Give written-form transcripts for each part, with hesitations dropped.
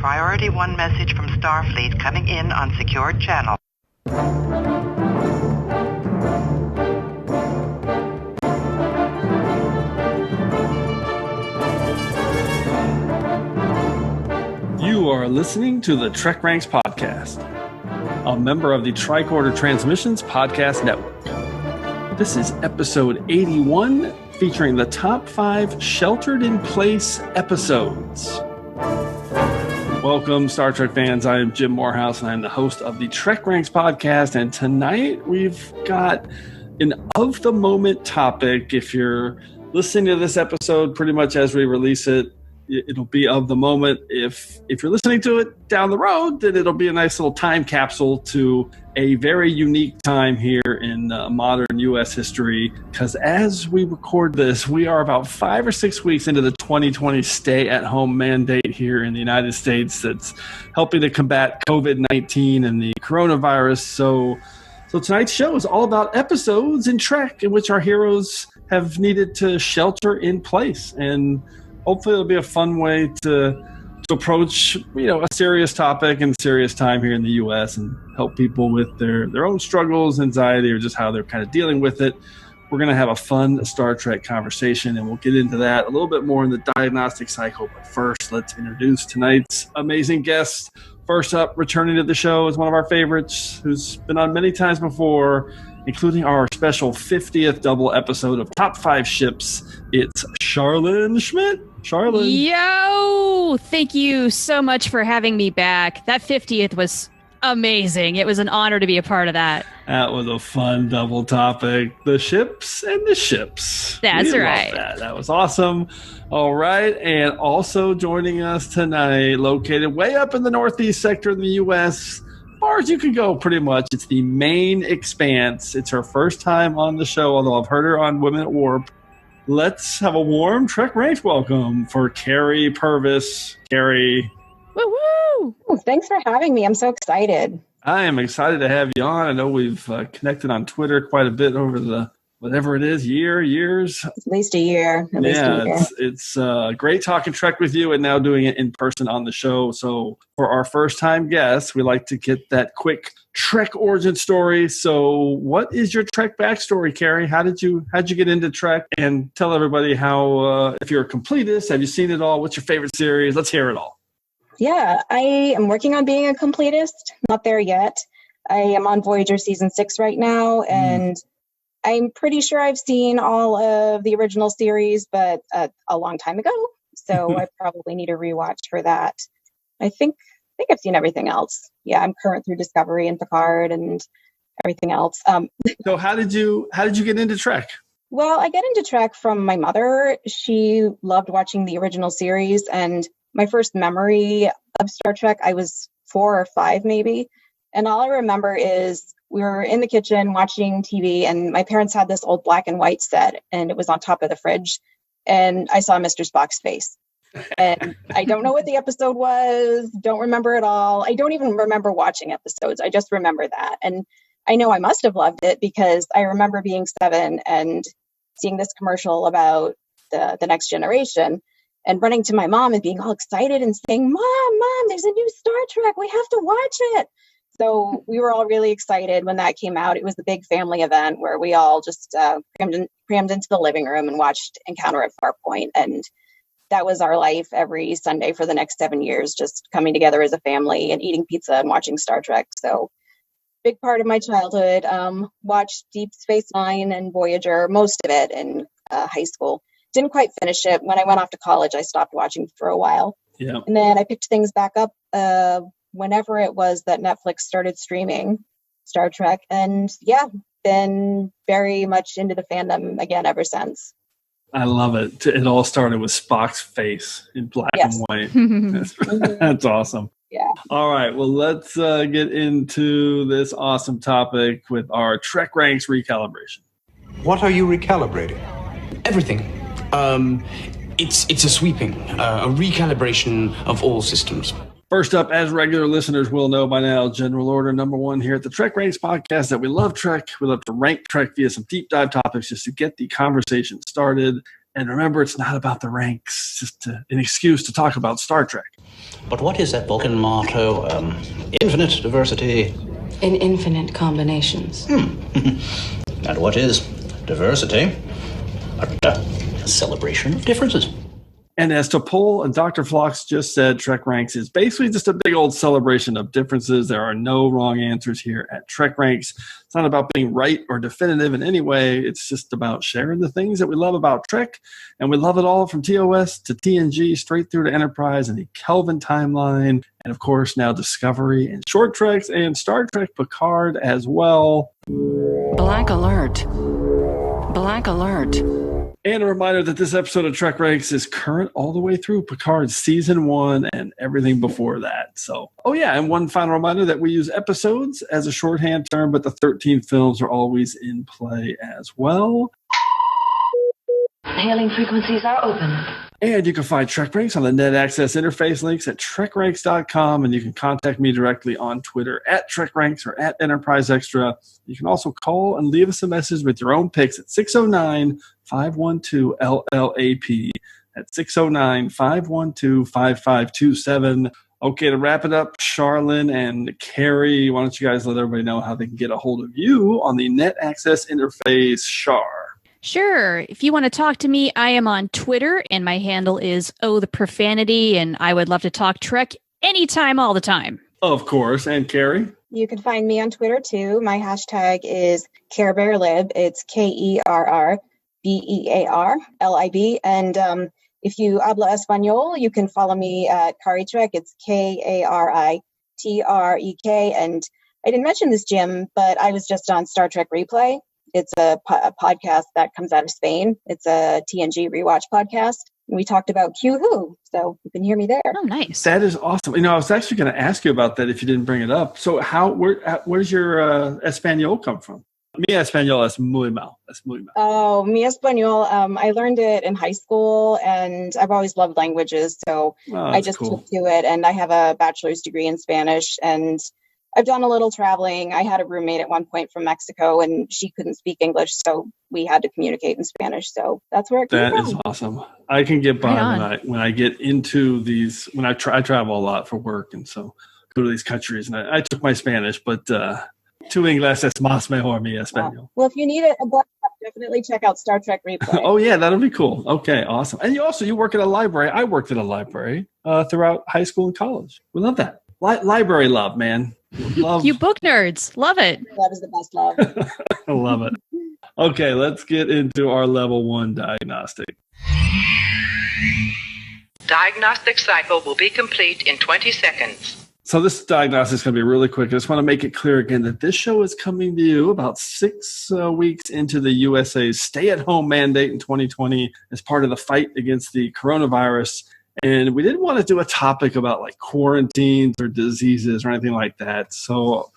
Priority 1 message from Starfleet coming in on secured channel. You are listening to the TrekRanks podcast, a member of the Tricorder Transmissions Podcast Network. This is episode 81, featuring the top 5 sheltered-in-place episodes. Welcome, Star Trek fans. I am Jim Moorhouse, and I'm the host of the TrekRanks podcast. And tonight we've got an of-the-moment topic. If you're listening to this episode pretty much as we release it, it'll be of the moment. If you're listening to it down the road, then it'll be a nice little time capsule to a very unique time here in modern U.S. history. Because as we record this, we are about 5 or 6 weeks into the 2020 stay-at-home mandate here in the United States that's helping to combat COVID-19 and the coronavirus. So tonight's show is all about episodes in Trek in which our heroes have needed to shelter in place. And hopefully it'll be a fun way to approach, a serious topic and serious time here in the U.S. and help people with their own struggles, anxiety, or just how they're kind of dealing with it. We're going to have a fun Star Trek conversation, and we'll get into that a little bit more in the Diagnostic Cycle. But first, let's introduce tonight's amazing guest. First up, returning to the show is one of our favorites, who's been on many times before, including our special 50th double episode of Top 5 Ships. It's Charlynn Schmiedt. Charlynn. Yo! Thank you so much for having me back. That 50th was amazing. It was an honor to be a part of that. That was a fun double topic. The ships and the ships. That's right. That was awesome. All right. And also joining us tonight, located way up in the northeast sector of the U.S., far as you can go, pretty much. It's the Main Expanse. It's her first time on the show, although I've heard her on Women at Warp. Let's have a warm TrekRanks welcome for Kerry Purvis. Kerry. Woo-woo! Thanks for having me. I'm so excited. I am excited to have you on. I know we've connected on Twitter quite a bit over the whatever it is, years. At least a year. It's great talking Trek with you and now doing it in person on the show. So for our first time guests, we like to get that quick Trek origin story. So what is your Trek backstory, Kerry? How'd you get into Trek? And tell everybody how, if you're a completist, have you seen it all? What's your favorite series? Let's hear it all. Yeah, I am working on being a completist. Not there yet. I am on Voyager season 6 right now, and I'm pretty sure I've seen all of the original series, but a long time ago. So I probably need a rewatch for that. I think I've seen everything else. Yeah, I'm current through Discovery and Picard and everything else. So how did you get into Trek? Well, I get into Trek from my mother. She loved watching the original series, and my first memory of Star Trek, I was 4 or 5 maybe. And all I remember is we were in the kitchen watching TV, and my parents had this old black and white set, and it was on top of the fridge. And I saw Mr. Spock's face. And I don't know what the episode was, don't remember at all. I don't even remember watching episodes. I just remember that. And I know I must have loved it because I remember being 7 and seeing this commercial about the next generation and running to my mom and being all excited and saying, Mom, there's a new Star Trek. We have to watch it. So we were all really excited when that came out. It was the big family event where we all just crammed into the living room and watched Encounter at Farpoint. And that was our life every Sunday for the next 7 years, just coming together as a family and eating pizza and watching Star Trek. So big part of my childhood. Watched Deep Space Nine and Voyager, most of it in high school. Didn't quite finish it. When I went off to college, I stopped watching for a while. Yeah. And then I picked things back up whenever it was that Netflix started streaming Star Trek. And yeah, been very much into the fandom again ever since. I love it. It all started with Spock's face in black and white. That's awesome. Yeah. All right. Well, let's get into this awesome topic with our TrekRanks recalibration. What are you recalibrating? Everything. It's a sweeping, a recalibration of all systems. First up, as regular listeners will know by now, general order number 1 here at the TrekRanks podcast that we love Trek. We love to rank Trek via some deep dive topics just to get the conversation started. And remember, it's not about the ranks, it's just an excuse to talk about Star Trek. But what is that Vulcan motto? Infinite diversity. In infinite combinations. And what is diversity? A celebration of differences. And as Topol and Dr. Phlox just said, TrekRanks is basically just a big old celebration of differences. There are no wrong answers here at TrekRanks. It's not about being right or definitive in any way. It's just about sharing the things that we love about Trek. And we love it all from TOS to TNG, straight through to Enterprise and the Kelvin timeline. And of course, now Discovery and Short Treks and Star Trek Picard as well. Black alert. Black alert. And a reminder that this episode of TrekRanks is current all the way through Picard Season 1 and everything before that. So, oh yeah, and one final reminder that we use episodes as a shorthand term, but the 13 films are always in play as well. Hailing frequencies are open. And you can find TrekRanks on the net access interface links at trekranks.com, and you can contact me directly on Twitter at TrekRanks or at Enterprise Extra. You can also call and leave us a message with your own picks at 609-512-LLAP. At 609-512-5527. Okay, to wrap it up, Charlynn and Kerry, why don't you guys let everybody know how they can get a hold of you on the net access interface, Char? Sure. If you want to talk to me, I am on Twitter, and my handle is the Profanity, and I would love to talk Trek anytime, all the time. Of course. And Kerry? You can find me on Twitter, too. My hashtag is CareBearLib. It's KerBearLib. And if you habla Espanol, you can follow me at Caritrek. It's Karitrek. And I didn't mention this, Jim, but I was just on Star Trek Replay. It's a podcast that comes out of Spain. It's a TNG rewatch podcast. And we talked about Q Who, so you can hear me there. Oh, nice. That is awesome. You know, I was actually going to ask you about that if you didn't bring it up. So where's your Espanol come from? Mi Español es muy mal. Es muy mal. Oh, mi Español. I learned it in high school, and I've always loved languages, so I just took to it. And I have a bachelor's degree in Spanish, and I've done a little traveling. I had a roommate at one point from Mexico, and she couldn't speak English, so we had to communicate in Spanish. So that's where it came from. That is awesome. I can get by when I get into these. When I travel a lot for work, and so go to these countries. And I took my Spanish, but tu inglés es más mejor mi español. Well, if you need a book, definitely check out Star Trek Replay. Oh yeah, that'll be cool. Okay, awesome. And you work at a library. I worked at a library throughout high school and college. We love that. Library love, man. Love. You book nerds. Love it. Love is the best love. I love it. Okay, let's get into our level 1 diagnostic. Diagnostic cycle will be complete in 20 seconds. So this diagnostic is going to be really quick. I just want to make it clear again that this show is coming to you about 6 weeks into the USA's stay-at-home mandate in 2020 as part of the fight against the coronavirus. And we didn't want to do a topic about like quarantines or diseases or anything like that. So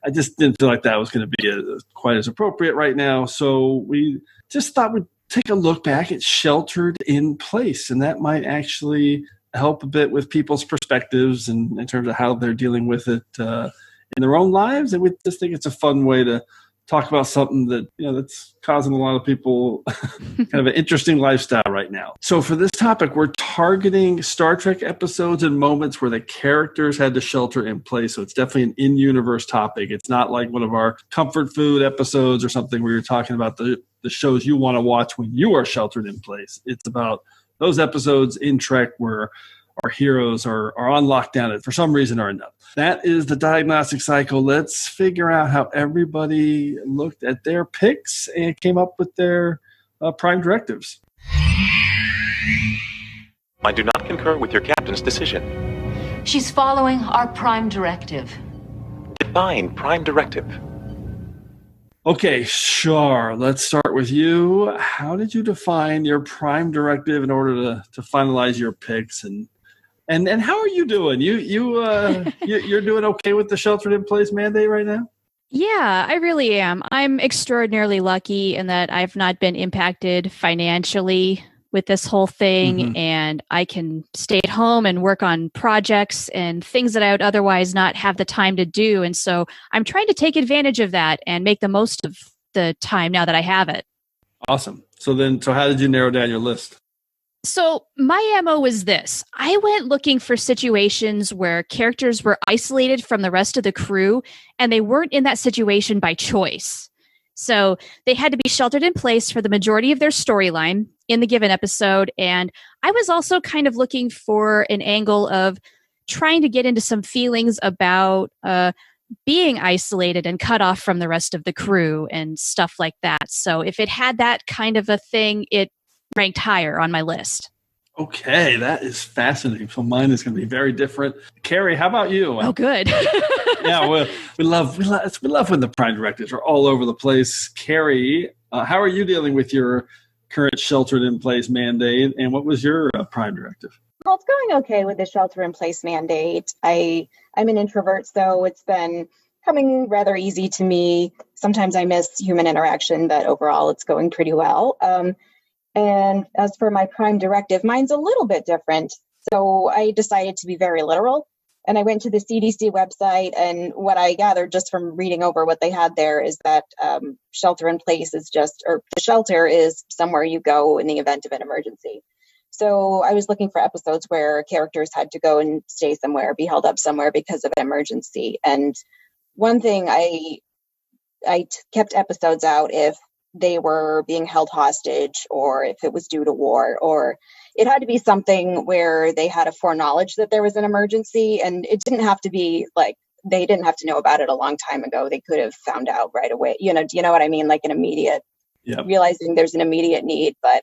I just didn't feel like that was going to be quite as appropriate right now. So we just thought we'd take a look back at sheltered in place. And that might actually help a bit with people's perspectives and in terms of how they're dealing with it in their own lives. And we just think it's a fun way to talk about something that, that's causing a lot of people kind of an interesting lifestyle right now. So for this topic, we're targeting Star Trek episodes and moments where the characters had to shelter in place. So it's definitely an in-universe topic. It's not like one of our comfort food episodes or something where you're talking about the shows you want to watch when you are sheltered in place. It's about those episodes in Trek where our heroes are on lockdown and for some reason or another. That is the diagnostic cycle. Let's figure out how everybody looked at their picks and came up with their prime directives. I do not concur with your captain's decision. She's following our Prime Directive. Define Prime Directive. Okay, Char, let's start with you. How did you define your Prime Directive in order to finalize your picks? And how are you doing? You're doing okay with the sheltered-in-place mandate right now? Yeah, I really am. I'm extraordinarily lucky in that I've not been impacted financially with this whole thing, and I can stay at home and work on projects and things that I would otherwise not have the time to do. And so I'm trying to take advantage of that and make the most of the time now that I have it. Awesome. So how did you narrow down your list? So my MO was this. I went looking for situations where characters were isolated from the rest of the crew and they weren't in that situation by choice. So they had to be sheltered in place for the majority of their storyline in the given episode. And I was also kind of looking for an angle of trying to get into some feelings about being isolated and cut off from the rest of the crew and stuff like that. So if it had that kind of a thing, it ranked higher on my list. Okay, that is fascinating. So mine is going to be very different. Kerry, how about you? Oh, good. Yeah, we love when the Prime Directives are all over the place. Kerry, how are you dealing with your current sheltered-in-place mandate, and what was your Prime Directive? Well, it's going okay with the shelter-in-place mandate. I'm an introvert, so it's been coming rather easy to me. Sometimes I miss human interaction, but overall it's going pretty well. And as for my Prime Directive, mine's a little bit different. So I decided to be very literal. And I went to the CDC website, and what I gathered just from reading over what they had there is that shelter in place is the shelter is somewhere you go in the event of an emergency. So I was looking for episodes where characters had to go and stay somewhere, be held up somewhere because of an emergency. And one thing I kept episodes out if they were being held hostage, or if it was due to war, or it had to be something where they had a foreknowledge that there was an emergency. And it didn't have to be like, they didn't have to know about it a long time ago. They could have found out right away. Do you know what I mean? Like an immediate, realizing there's an immediate need. But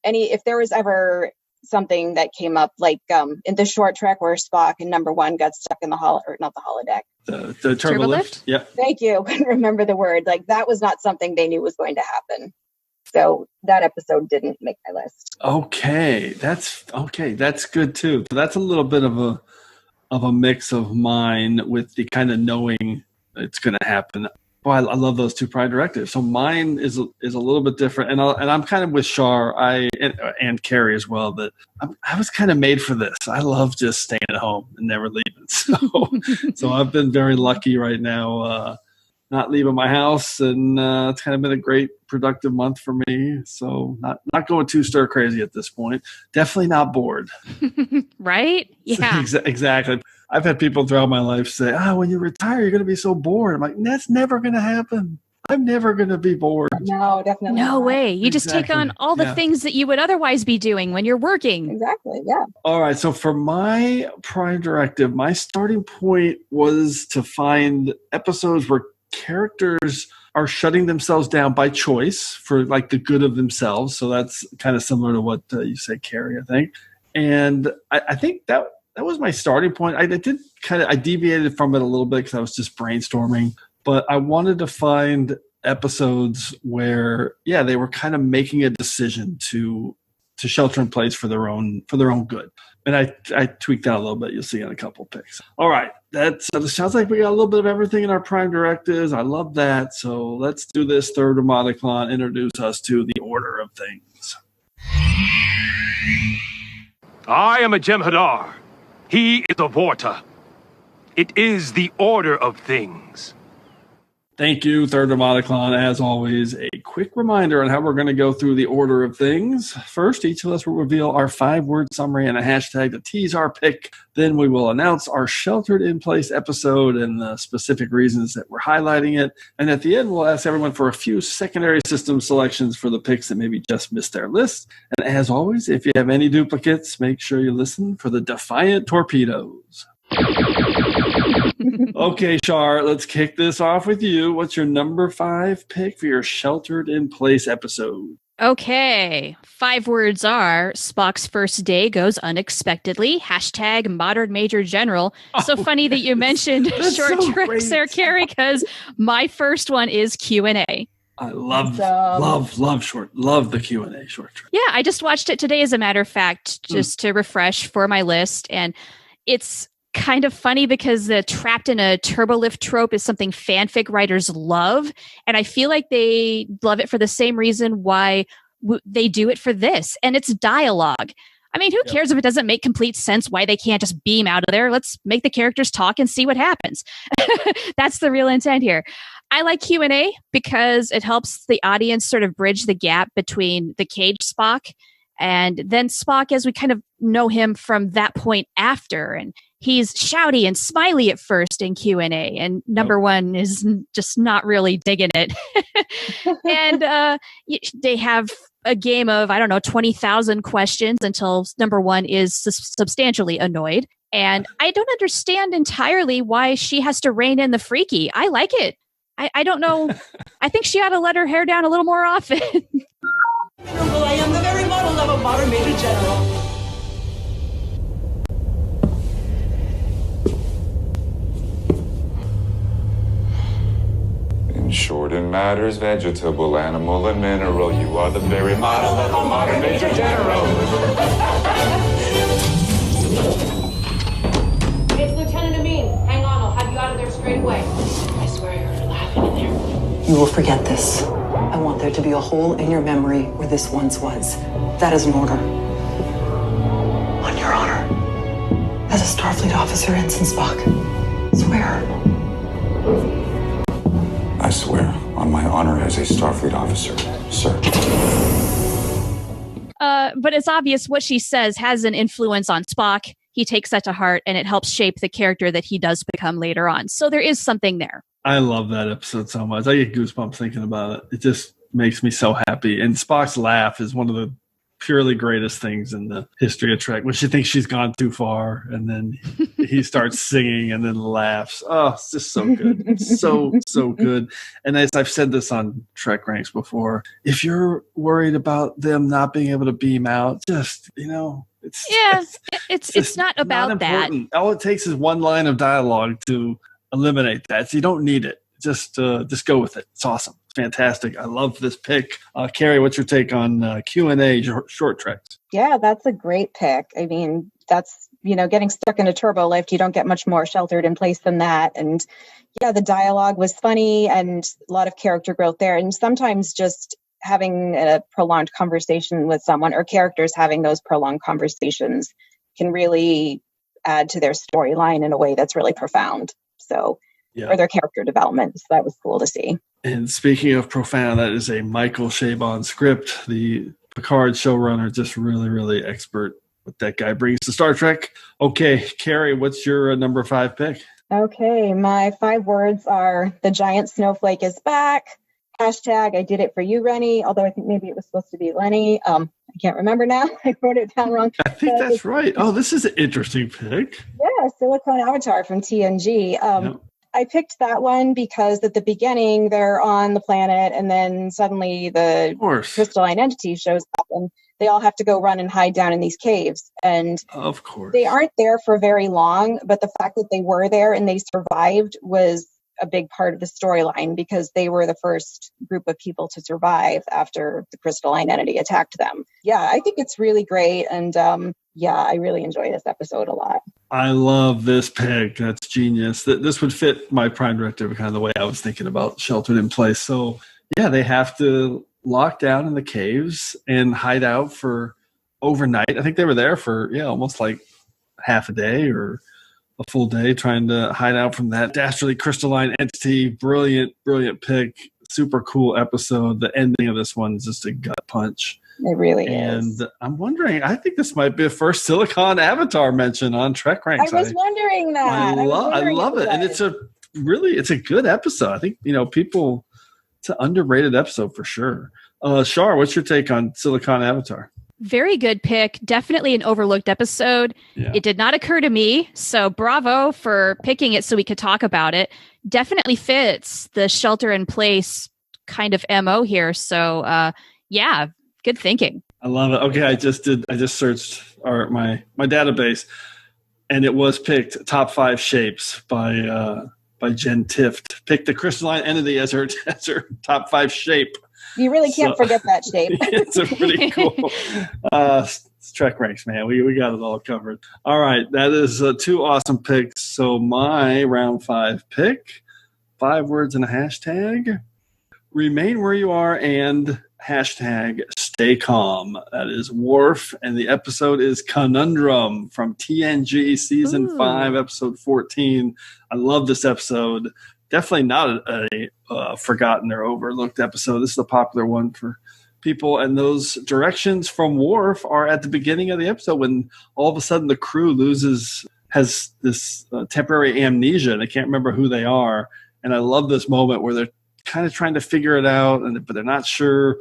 if there was ever something that came up, like in the short trek where Spock in number 1 got stuck in the holodeck. The turbo lift? Yep. Thank you. Couldn't remember the word. Like that was not something they knew was going to happen. So that episode didn't make my list. Okay. That's good too. So that's a little bit of a mix of mine with the kind of knowing it's going to happen. Well, I love those 2 Prime Directives. So mine is a little bit different, and I'm kind of with Char and Kerry as well. That I was kind of made for this. I love just staying at home and never leaving. So I've been very lucky right now, not leaving my house, and it's kind of been a great productive month for me. So not going too stir crazy at this point. Definitely not bored. Right? Yeah. Exactly. I've had people throughout my life say, when you retire, you're going to be so bored. I'm like, that's never going to happen. I'm never going to be bored. No, definitely No not. way. You just take on all the things that you would otherwise be doing when you're working. Exactly, yeah. All right. So for my Prime Directive, my starting point was to find episodes where characters are shutting themselves down by choice for like the good of themselves. So that's kind of similar to what you said, Kerry, I think. And I think that was my starting point. I deviated from it a little bit because I was just brainstorming, but I wanted to find episodes where, they were kind of making a decision to shelter in place for their own good. And I tweaked that a little bit. You'll see in a couple picks. All right. That sounds like we got a little bit of everything in our Prime Directives. I love that. So let's do this third Demoticon. Introduce us to the order of things. I am a Jem'Hadar. He is a Vorta. It is the order of things. Thank you, Third Demoticon. As always, a quick reminder on how we're going to go through the order of things. First, each of us will reveal our 5-word summary and a hashtag to tease our pick. Then we will announce our sheltered-in-place episode and the specific reasons that we're highlighting it. And at the end, we'll ask everyone for a few secondary system selections for the picks that maybe just missed their list. And as always, if you have any duplicates, make sure you listen for the Defiant Torpedoes. Okay, Char, let's kick this off with you. What's your number 5 pick for your sheltered in place episode? Okay. 5 words are Spock's first day goes unexpectedly. Hashtag modern major general. So funny that you mentioned short treks there, Kerry, because my first one is Q&A. I love the Q&A short trek. Yeah, I just watched it today, as a matter of fact, just to refresh for my list. And it's kind of funny because the trapped in a turbolift trope is something fanfic writers love. And I feel like they love it for the same reason why they do it for this. And it's dialogue. I mean, who cares if it doesn't make complete sense why they can't just beam out of there? Let's make the characters talk and see what happens. That's the real intent here. I like Q&A because it helps the audience sort of bridge the gap between the caged Spock And then Spock, as we kind of know him from that point after, and he's shouty and smiley at first in Q&A, and number one is just not really digging it. And they have a game of, 20,000 questions until number one is substantially annoyed. And I don't understand entirely why she has to rein in the freaky. I like it. I don't know. I think she ought to let her hair down a little more often. Well, I am the very model of a modern Major General. In short, in matters vegetable, animal, and mineral, you are the very model of a modern Major General. It's Lieutenant Amin. Hang on, I'll have you out of there straight away. I swear you're laughing in there. You will forget this. I want there to be a hole in your memory where this once was. That is an order. On your honor. As a Starfleet officer, Ensign Spock. Swear. I swear on my honor as a Starfleet officer, sir. But it's obvious what she says has an influence on Spock. He takes that to heart, and it helps shape the character that he does become later on. So there is something there. I love that episode so much. I get goosebumps thinking about it. It just makes me so happy. And Spock's laugh is one of the purely greatest things in the history of Trek. When she thinks she's gone too far, and then he starts singing and then laughs. Oh, it's just so good. It's so good. And as I've said this on TrekRanks before, if you're worried about them not being able to beam out, just, it's not about that. All it takes is one line of dialogue to eliminate that. So you don't need it. Just go with it. It's awesome. It's fantastic. I love this pick. Kerry, what's your take on Q&A short treks? Yeah, that's a great pick. I mean, that's, getting stuck in a turbo lift. You don't get much more sheltered in place than that. And yeah, the dialogue was funny and a lot of character growth there. And sometimes just having a prolonged conversation with someone, or characters having those prolonged conversations, can really add to their storyline in a way that's really profound. So, or their character development. So that was cool to see. And speaking of profound, that is a Michael Chabon script. The Picard showrunner, just really, really expert what that guy brings to Star Trek. Okay, Kerry, what's your number 5 pick? Okay, my 5 words are: the giant snowflake is back. Hashtag, I did it for you, Rennie. Although I think maybe it was supposed to be Lenny. I can't remember now. I wrote it down wrong. I think that's right. Oh, this is an interesting pick. Yeah, Silicone Avatar from TNG. Yep. I picked that one because at the beginning they're on the planet, and then suddenly the crystalline entity shows up, and they all have to go run and hide down in these caves. And of course, they aren't there for very long, but the fact that they were there and they survived was a big part of the storyline, because they were the first group of people to survive after the crystalline entity attacked them. Yeah, I think it's really great. And I really enjoy this episode a lot. I love this pick. That's genius. This would fit my Prime Directive, kind of the way I was thinking about sheltered in place. So yeah, they have to lock down in the caves and hide out for overnight. I think they were there for almost like half a day or a full day, trying to hide out from that dastardly crystalline entity. Brilliant pick. Super cool episode. The ending of this one is just a gut punch. It really is. And I'm wondering, I think this might be a first Silicon Avatar mention on TrekRanks. I was wondering that. I love it. And it's a good episode. I think, it's an underrated episode for sure. Shar, what's your take on Silicon Avatar? Very good pick. Definitely an overlooked episode. Yeah. It did not occur to me. So bravo for picking it so we could talk about it. Definitely fits the shelter in place kind of MO here. So good thinking. I love it. Okay, I just searched my database, and it was picked top 5 shapes by Jen Tift. Picked the crystalline entity as her top 5 shape. You really can't forget that shape. It's a pretty cool. TrekRanks, man. We got it all covered. All right, that is 2 awesome picks. So my round 5 pick, 5 words and a hashtag: remain where you are and hashtag stay calm. That is Worf, and the episode is Conundrum from TNG Season 5, Episode 14. I love this episode. Definitely not a forgotten or overlooked episode. This is a popular one for people, and those directions from Worf are at the beginning of the episode when all of a sudden the crew has this temporary amnesia and they can't remember who they are. And I love this moment where they're kind of trying to figure it out, but they're not sure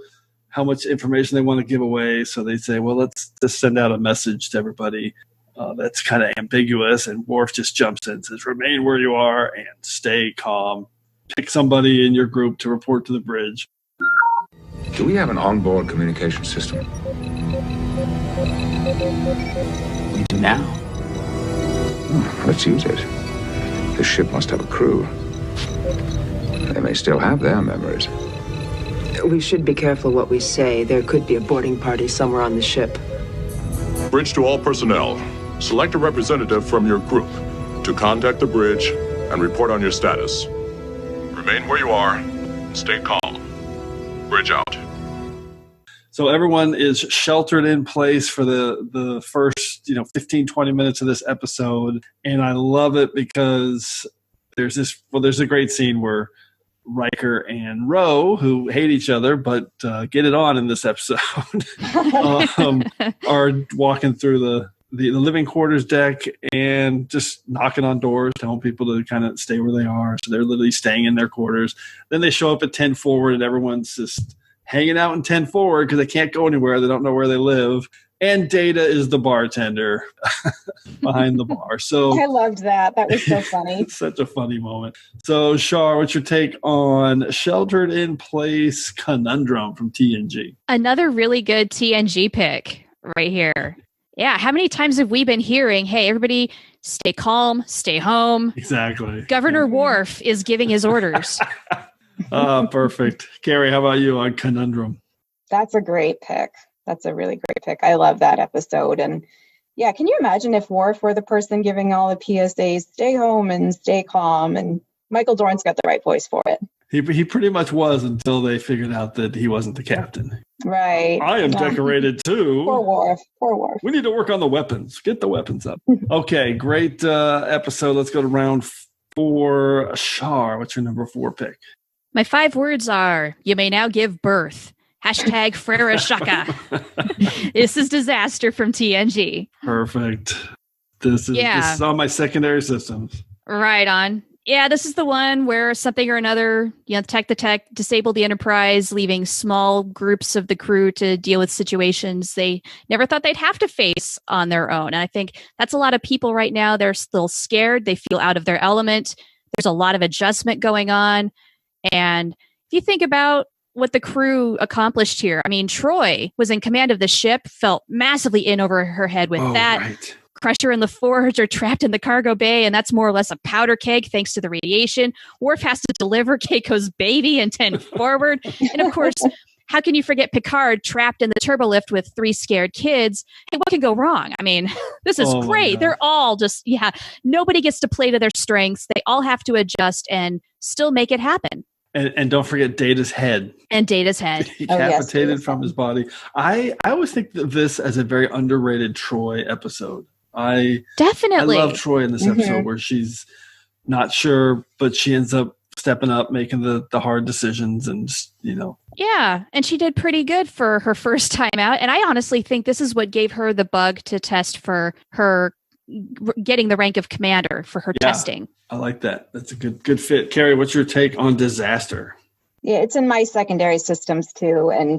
how much information they want to give away. So they say, well, let's just send out a message to everybody that's kind of ambiguous. And Worf just jumps in and says, remain where you are and stay calm. Pick somebody in your group to report to the bridge. Do we have an onboard communication system? We do now. Let's use it. This ship must have a crew. They may still have their memories. We should be careful what we say. There could be a boarding party somewhere on the ship. Bridge to all personnel. Select a representative from your group to contact the bridge and report on your status. Remain where you are. Stay calm. Bridge out. So everyone is sheltered in place for the first 15, 20 minutes of this episode. And I love it because there's a great scene where Riker and Ro, who hate each other but get it on in this episode, are walking through the living quarters deck and just knocking on doors, telling people to kind of stay where they are. So they're literally staying in their quarters. Then they show up at 10 forward and everyone's just hanging out in 10 forward because they can't go anywhere. They don't know where they live. And Data is the bartender behind the bar. So I loved that. That was so funny. Such a funny moment. So, Shar, what's your take on Sheltered in Place Conundrum from TNG? Another really good TNG pick right here. Yeah, how many times have we been hearing, hey, everybody stay calm, stay home? Exactly. Governor Worf is giving his orders. Perfect. Kerry, how about you on Conundrum? That's a great pick. That's a really great pick. I love that episode. And yeah, can you imagine if Worf were the person giving all the PSAs, stay home and stay calm? And Michael Dorn's got the right voice for it. He pretty much was until they figured out that he wasn't the captain. Right. I am decorated too. Poor Worf. Poor Worf. We need to work on the weapons. Get the weapons up. Okay, great episode. Let's go to round 4. Shar, what's your number 4 pick? My 5 words are, you may now give birth. Hashtag Frere Shaka. This is Disaster from TNG. Perfect. This is on my secondary systems. Right on. Yeah, this is the one where something or another, the tech disabled the Enterprise, leaving small groups of the crew to deal with situations they never thought they'd have to face on their own. And I think that's a lot of people right now. They're still scared. They feel out of their element. There's a lot of adjustment going on. And if you think about what the crew accomplished here, I mean, Troy was in command of the ship, felt massively in over her head with that. Right. Crusher and LaForge are trapped in the cargo bay, and that's more or less a powder keg thanks to the radiation. Worf has to deliver Keiko's baby and 10 forward. And of course, how can you forget Picard trapped in the turbolift with 3 scared kids? Hey, what can go wrong? I mean, this is great. They're all just, nobody gets to play to their strengths. They all have to adjust and still make it happen. And don't forget Data's head. And Data's head. Decapitated from his body. I always think of this as a very underrated Troy episode. Definitely. I love Troy in this episode where she's not sure, but she ends up stepping up, making the hard decisions and just, Yeah, and she did pretty good for her first time out. And I honestly think this is what gave her the bug to test for her getting the rank of commander for her testing. I like that. That's a good fit. Kerry, what's your take on Disaster? Yeah, it's in my secondary systems too. And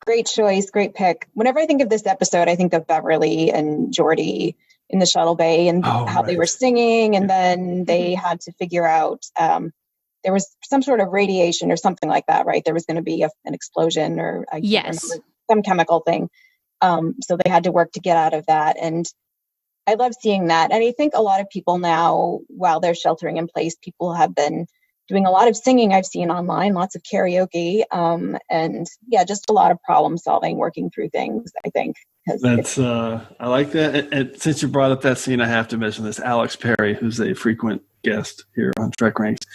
great choice, great pick. Whenever I think of this episode, I think of Beverly and Geordi in the shuttle bay and how they were singing. And then they had to figure out there was some sort of radiation or something like that, right? There was going to be an explosion or some chemical thing. So they had to work to get out of that. And I love seeing that. And I think a lot of people now, while they're sheltering in place, people have been doing a lot of singing I've seen online, lots of karaoke, and just a lot of problem solving, working through things, I think. That's I like that. And since you brought up that scene, I have to mention this. Alex Perry, who's a frequent guest here on TrekRanks,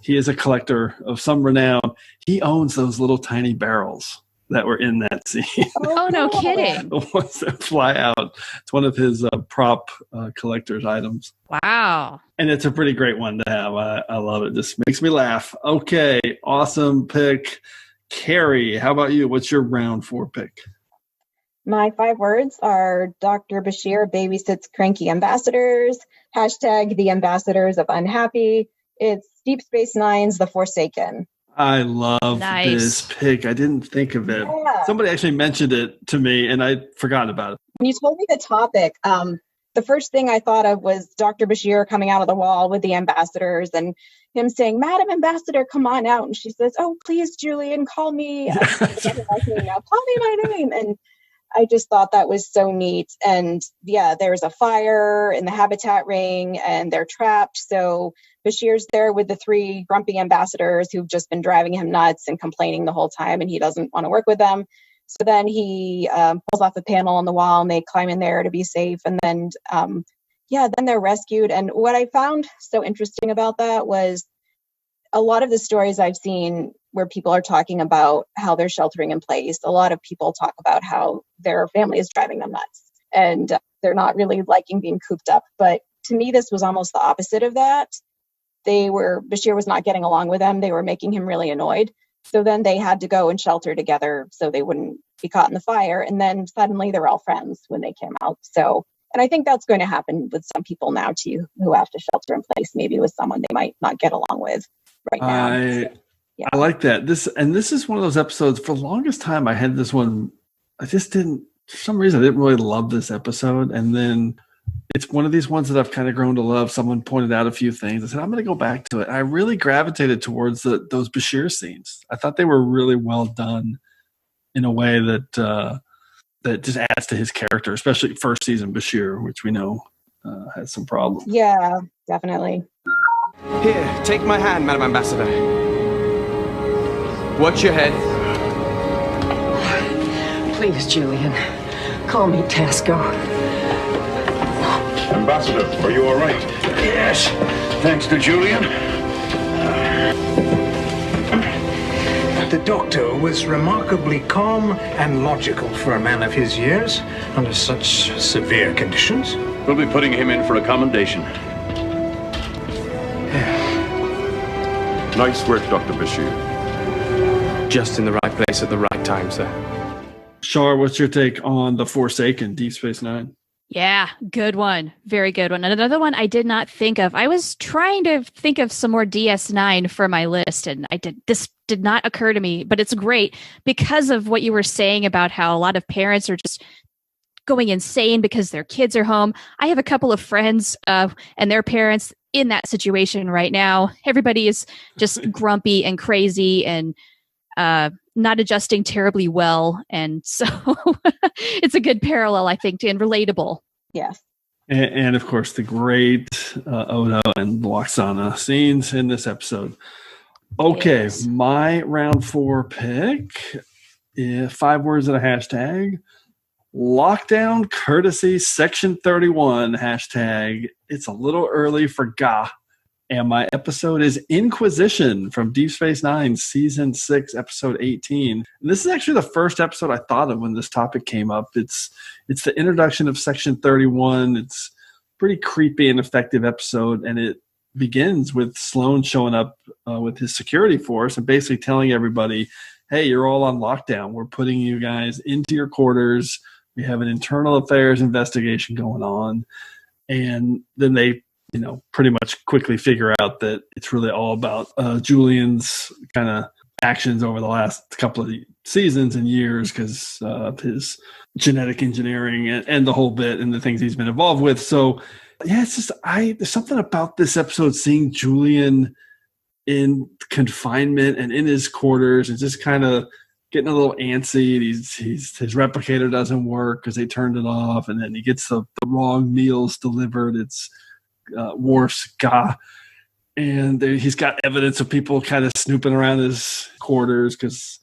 he is a collector of some renown. He owns those little tiny barrels that were in that scene. Oh, no kidding. The ones that fly out. It's one of his prop collector's items. Wow. And it's a pretty great one to have. I love it. Just makes me laugh. Okay, awesome pick. Kerry, how about you? What's your round 4 pick? My 5 words are Dr. Bashir babysits cranky ambassadors, hashtag the ambassadors of unhappy. It's Deep Space Nine's The Forsaken. I love this pick. I didn't think of it. Yeah. Somebody actually mentioned it to me, and I forgot about it. When you told me the topic, the first thing I thought of was Dr. Bashir coming out of the wall with the ambassadors and him saying, Madam Ambassador, come on out. And she says, oh, please, Julian, call me. Call me my name. And I just thought that was so neat. And yeah, there's a fire in the habitat ring and they're trapped. So Bashir's there with the 3 grumpy ambassadors who've just been driving him nuts and complaining the whole time, and he doesn't want to work with them. So then he pulls off a panel on the wall and they climb in there to be safe. And then, then they're rescued. And what I found so interesting about that was a lot of the stories I've seen where people are talking about how they're sheltering in place. A lot of people talk about how their family is driving them nuts and they're not really liking being cooped up. But to me, this was almost the opposite of that. Bashir was not getting along with them. They were making him really annoyed. So then they had to go and shelter together so they wouldn't be caught in the fire. And then suddenly they're all friends when they came out. So, and I think that's going to happen with some people now too, who have to shelter in place, maybe with someone they might not get along with right now. I like that. This is one of those episodes. For the longest time, I had this one. I just didn't, for some reason, I didn't really love this episode. And then it's one of these ones that I've kind of grown to love. Someone pointed out a few things. I said, I'm going to go back to it. I really gravitated towards those Bashir scenes. I thought they were really well done in a way that just adds to his character, especially first season Bashir, which we know has some problems. Yeah, definitely. Here, take my hand, Madam Ambassador. Watch your head. Please, Julian. Call me Tasco. Ambassador, are you all right? Yes, thanks to Julian. The doctor was remarkably calm and logical for a man of his years under such severe conditions. We'll be putting him in for a commendation. Nice work, Dr. Bashir. Just in the right place at the right time, sir. Char, what's your take on The Forsaken, Deep Space Nine? Yeah, good one. Very good one. And another one I did not think of. I was trying to think of some more DS9 for my list, and this did not occur to me, but it's great because of what you were saying about how a lot of parents are just going insane because their kids are home. I have a couple of friends and their parents in that situation right now. Everybody is just grumpy and crazy and not adjusting terribly well. And so it's a good parallel, I think, and relatable. Yes. And of course, the great Odo and Loxana scenes in this episode. Okay, yes. My round 4 pick, 5 words and a hashtag. Lockdown courtesy section 31 hashtag. It's a little early for Ga. And my episode is Inquisition from Deep Space Nine, Season 6, Episode 18. And this is actually the first episode I thought of when this topic came up. It's the introduction of Section 31. It's a pretty creepy and effective episode, and it begins with Sloan showing up with his security force and basically telling everybody, hey, you're all on lockdown. We're putting you guys into your quarters. We have an internal affairs investigation going on. And then they pretty much quickly figure out that it's really all about Julian's kind of actions over the last couple of seasons and years because of his genetic engineering and the whole bit and the things he's been involved with. So, yeah, it's just there's something about this episode, seeing Julian in confinement and in his quarters and just kind of getting a little antsy. His replicator doesn't work because they turned it off, and then he gets the wrong meals delivered. It's Worf's Ga, and he's got evidence of people kind of snooping around his quarters because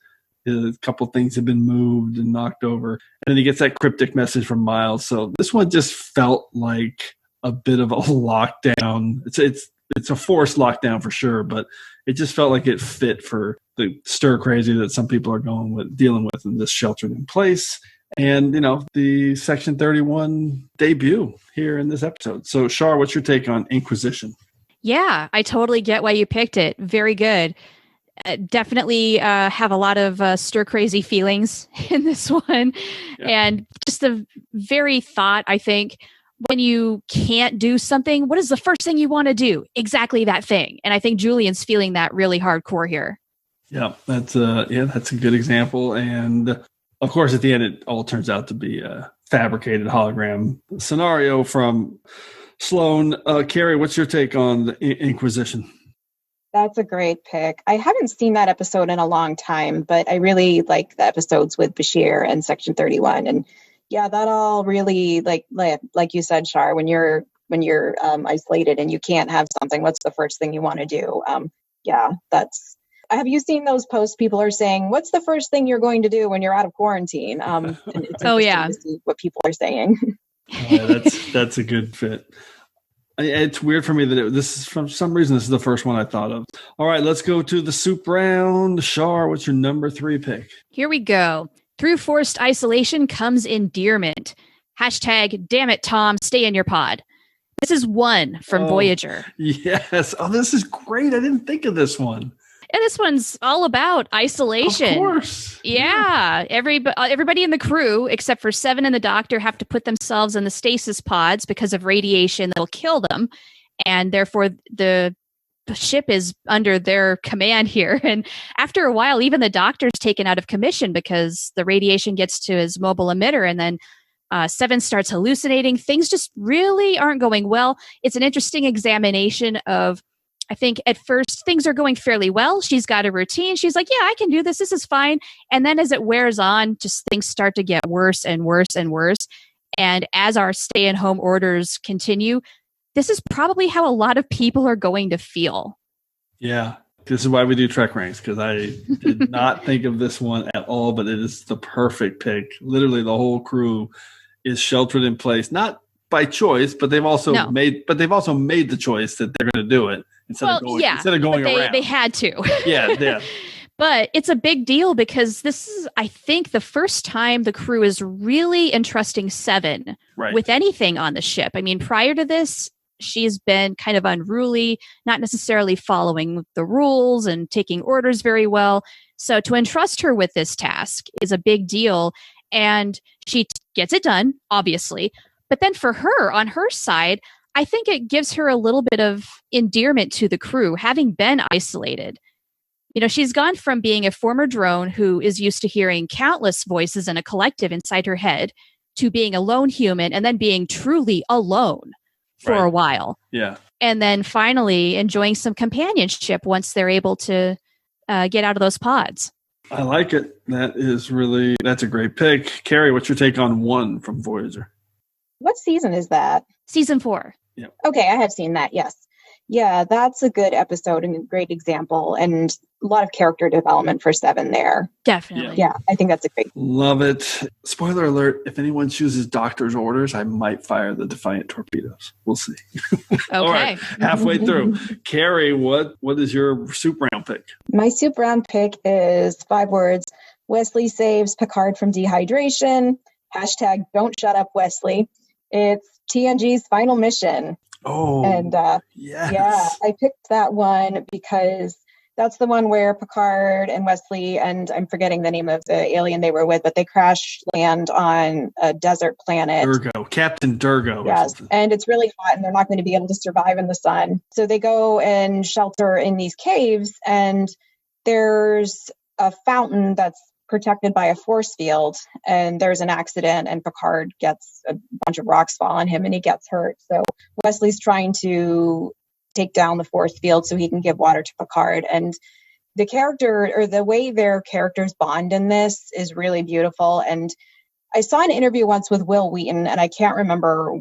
a couple things have been moved and knocked over, and then he gets that cryptic message from Miles. So this one just felt like a bit of a lockdown. It's a forced lockdown for sure, but it just felt like it fit for the stir crazy that some people are dealing with in this sheltered in place. And, the Section 31 debut here in this episode. So, Char, what's your take on Inquisition? Yeah, I totally get why you picked it. Very good. Definitely have a lot of stir-crazy feelings in this one. Yeah. And just the very thought, I think, when you can't do something, what is the first thing you want to do? Exactly that thing. And I think Julian's feeling that really hardcore here. Yeah, that's a good example. And of course, at the end, it all turns out to be a fabricated hologram scenario from Sloan. Kerry, what's your take on the Inquisition? That's a great pick. I haven't seen that episode in a long time, but I really like the episodes with Bashir and Section 31. And yeah, that all really like you said, Char, when you're isolated and you can't have something, what's the first thing you want to do? Have you seen those posts people are saying, what's the first thing you're going to do when you're out of quarantine? And it's interesting to see what people are saying. That's a good fit. It's weird for me that this is, for some reason, this is the first one I thought of. All right, let's go to the soup round. Char, what's your number 3 pick? Here we go. Through forced isolation comes endearment. Hashtag, damn it, Tom, stay in your pod. This is one from Voyager. Yes. Oh, this is great. I didn't think of this one. And this one's all about isolation. Of course. Yeah. Everybody in the crew, except for Seven and the Doctor, have to put themselves in the stasis pods because of radiation that'll kill them. And therefore, the ship is under their command here. And after a while, even the Doctor's taken out of commission because the radiation gets to his mobile emitter. And then Seven starts hallucinating. Things just really aren't going well. It's an interesting examination of, I think at first things are going fairly well. She's got a routine. She's like, yeah, I can do this. This is fine. And then as it wears on, just things start to get worse and worse and worse. And as our stay-at-home orders continue, this is probably how a lot of people are going to feel. Yeah. This is why we do Trek Ranks, because I did not think of this one at all, but it is the perfect pick. Literally the whole crew is sheltered in place, not by choice, but they've also made the choice that they're going to do it instead of going around. They had to. Yeah. But it's a big deal because this is, I think, the first time the crew is really entrusting Seven with anything on the ship. I mean, prior to this, she's been kind of unruly, not necessarily following the rules and taking orders very well. So to entrust her with this task is a big deal. And she gets it done, obviously. But then for her, on her side, I think it gives her a little bit of endearment to the crew, having been isolated. You know, she's gone from being a former drone who is used to hearing countless voices in a collective inside her head to being a lone human and then being truly alone for a while. Yeah. And then finally enjoying some companionship once they're able to get out of those pods. I like it. That's a great pick. Kerry, what's your take on One from Voyager? What season is that? Season 4. Yeah. Okay, I have seen that, yes. Yeah, that's a good episode and a great example, and a lot of character development for Seven there. Definitely. Yeah, I think that's a great. Love it. Spoiler alert, if anyone chooses Doctor's orders, I might fire the Defiant torpedoes. We'll see. Okay. All right, halfway through. Kerry, what is your soup round pick? My soup round pick is 5 words. Wesley saves Picard from dehydration. Hashtag don't shut up, Wesley. It's TNG's final mission. Oh, and yes. Yeah, I picked that one because that's the one where Picard and Wesley, and I'm forgetting the name of the alien they were with, but they crash land on a desert planet. Captain Durgo. Yes, and it's really hot and they're not going to be able to survive in the sun. So they go and shelter in these caves, and there's a fountain that's protected by a force field, and there's an accident and Picard gets a bunch of rocks fall on him and he gets hurt. So Wesley's trying to take down the force field so he can give water to Picard, and the character, or the way their characters bond in this, is really beautiful. And I saw an interview once with Will Wheaton, and I can't remember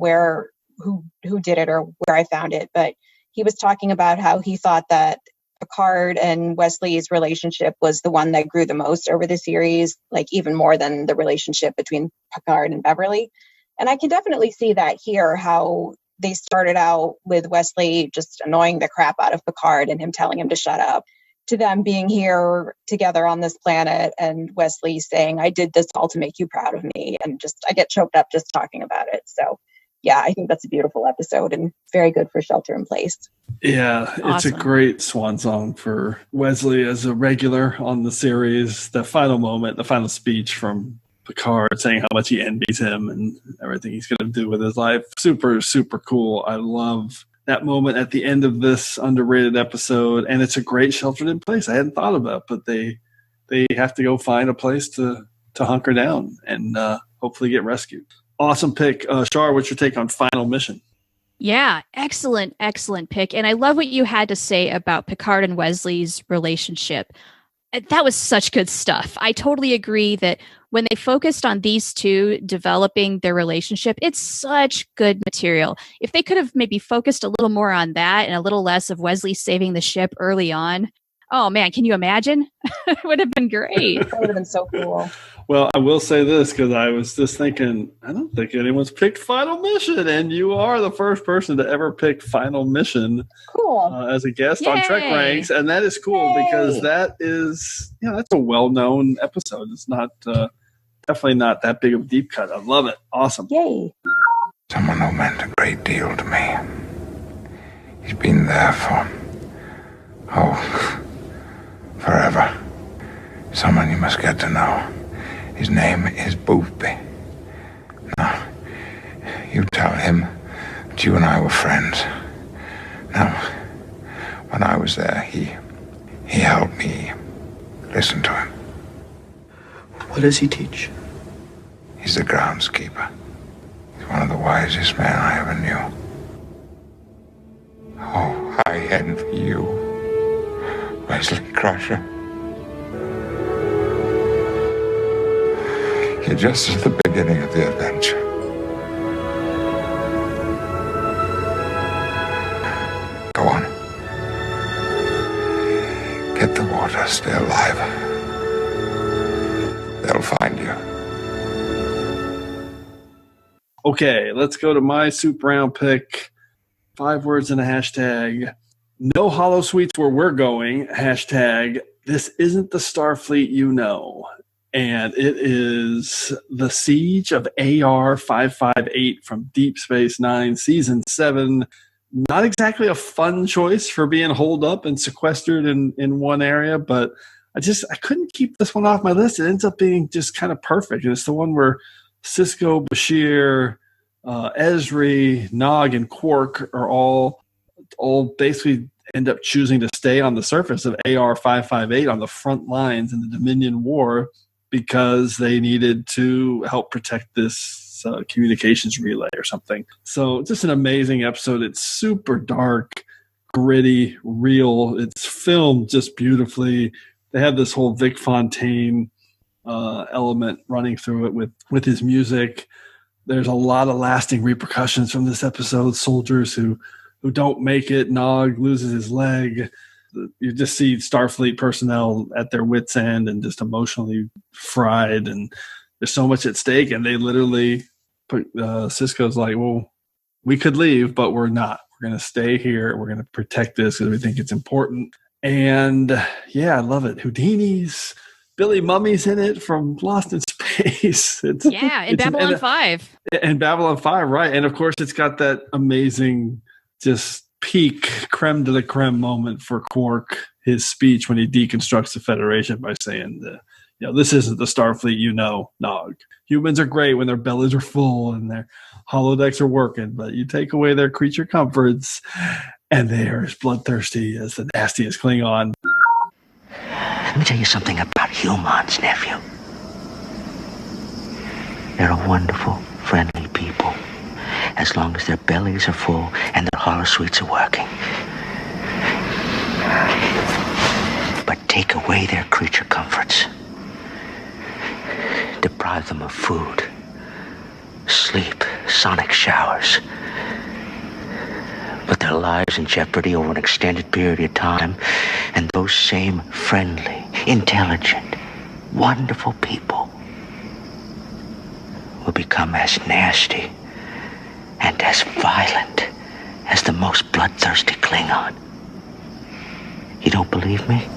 who did it or where I found it, but he was talking about how he thought that Picard and Wesley's relationship was the one that grew the most over the series, like even more than the relationship between Picard and Beverly. And I can definitely see that here, how they started out with Wesley just annoying the crap out of Picard and him telling him to shut up, to them being here together on this planet and Wesley saying, I did this all to make you proud of me. And I get choked up just talking about it. So yeah, I think that's a beautiful episode and very good for Shelter in Place. Yeah, it's a great swan song for Wesley as a regular on the series. The final moment, the final speech from Picard saying how much he envies him and everything he's going to do with his life. Super, super cool. I love that moment at the end of this underrated episode, and it's a great Sheltered in Place. I hadn't thought about, but they have to go find a place to hunker down and hopefully get rescued. Awesome pick. Char, what's your take on Final Mission? Yeah, excellent pick. And I love what you had to say about Picard and Wesley's relationship. That was such good stuff. I totally agree that when they focused on these two developing their relationship, it's such good material. If they could have maybe focused a little more on that and a little less of Wesley saving the ship early on, oh man, can you imagine? It would have been great. That would have been so cool. Well, I will say this because I was just thinking, I don't think anyone's picked Final Mission, and you are the first person to ever pick Final Mission as a guest on TrekRanks, and that is cool because that is, that's a well-known episode. It's not definitely not that big of a deep cut. I love it. Awesome. Yay! Someone who meant a great deal to me. He's been there for forever. Someone you must get to know. His name is Boothby. Now, you tell him that you and I were friends. Now, when I was there, he helped me listen to him. What does he teach? He's the groundskeeper. He's one of the wisest men I ever knew. Oh, I envy you, Wesley Crusher. You're just at the beginning of the adventure. Go on. Get the water, stay alive. They'll find you. Okay, let's go to my super round pick. 5 words in a hashtag. No hollow suites where we're going. Hashtag, this isn't the Starfleet you know. And it is the Siege of AR-558 from Deep Space Nine, Season 7. Not exactly a fun choice for being holed up and sequestered in one area, but I couldn't keep this one off my list. It ends up being just kind of perfect. And it's the one where Sisko, Bashir, Ezri, Nog, and Quark are all basically end up choosing to stay on the surface of AR-558 on the front lines in the Dominion War because they needed to help protect this communications relay or something. So just an amazing episode. It's super dark, gritty, real. It's filmed just beautifully. They have this whole Vic Fontaine element running through it with his music. There's a lot of lasting repercussions from this episode. Soldiers who don't make it. Nog loses his leg. You just see Starfleet personnel at their wits' end and just emotionally fried. And there's so much at stake. And they literally put Sisko's like, well, we could leave, but we're not. We're going to stay here. We're going to protect this because we think it's important. And yeah, I love it. Houdini's, Billy Mummy's in it from Lost in Space. In Babylon 5. And Babylon 5, right. And of course, it's got that amazing just peak creme de la creme moment for Quark, his speech when he deconstructs the Federation by saying, this isn't the Starfleet you know, Nog. Humans are great when their bellies are full and their holodecks are working, but you take away their creature comforts and they are as bloodthirsty as the nastiest Klingon. Let me tell you something about humans, nephew. They're a wonderful, friendly people, as long as their bellies are full and their holosuites are working. But take away their creature comforts. Deprive them of food, sleep, sonic showers. Put their lives in jeopardy over an extended period of time, and those same friendly, intelligent, wonderful people will become as nasty and as violent as the most bloodthirsty Klingon. You don't believe me?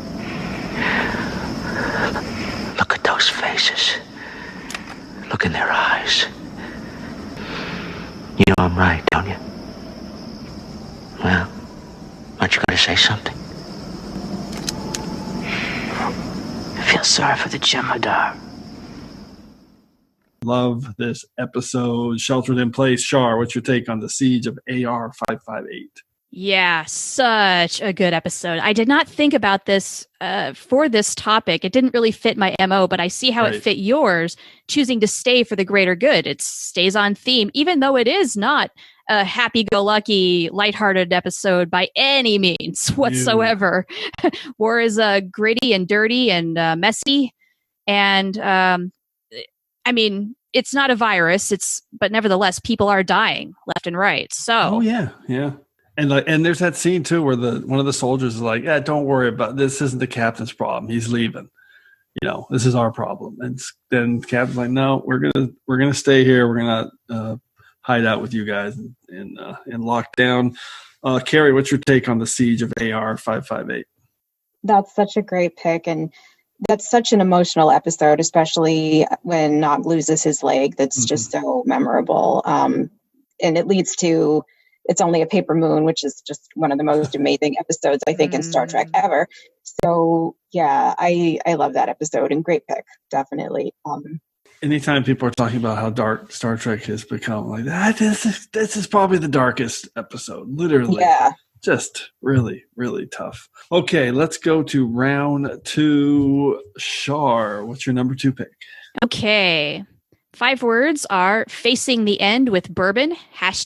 Look at those faces. Look in their eyes. You know I'm right, don't you? Well, aren't you going to say something? I feel sorry for the Jim Hadar. Love this episode. Sheltered in Place. Char, what's your take on the siege of AR-558? Yeah, such a good episode. I did not think about this for this topic. It didn't really fit my MO, but I see how it fit yours, choosing to stay for the greater good. It stays on theme, even though it is not a happy-go-lucky, lighthearted episode by any means whatsoever. War is gritty and dirty and messy. And, I mean, it's not a virus, but nevertheless, people are dying left and right. So, oh, yeah. And there's that scene too where one of the soldiers is like, "Yeah, don't worry about this. Isn't the captain's problem. He's leaving. This is our problem." And then the captain's like, "No, we're gonna stay here. We're gonna hide out with you guys and lock down." Kerry, what's your take on the siege of AR-558? That's such a great pick, and that's such an emotional episode, especially when Nog loses his leg. That's just so memorable, and it leads to. It's Only a Paper Moon, which is just one of the most amazing episodes, I think, in Star Trek ever. So, yeah, I love that episode, and great pick, definitely. Anytime people are talking about how dark Star Trek has become, like that, this is probably the darkest episode, literally. Yeah. Just really, really tough. Okay, let's go to round 2. Char, what's your number 2 pick? Okay. 5 words are facing the end with bourbon,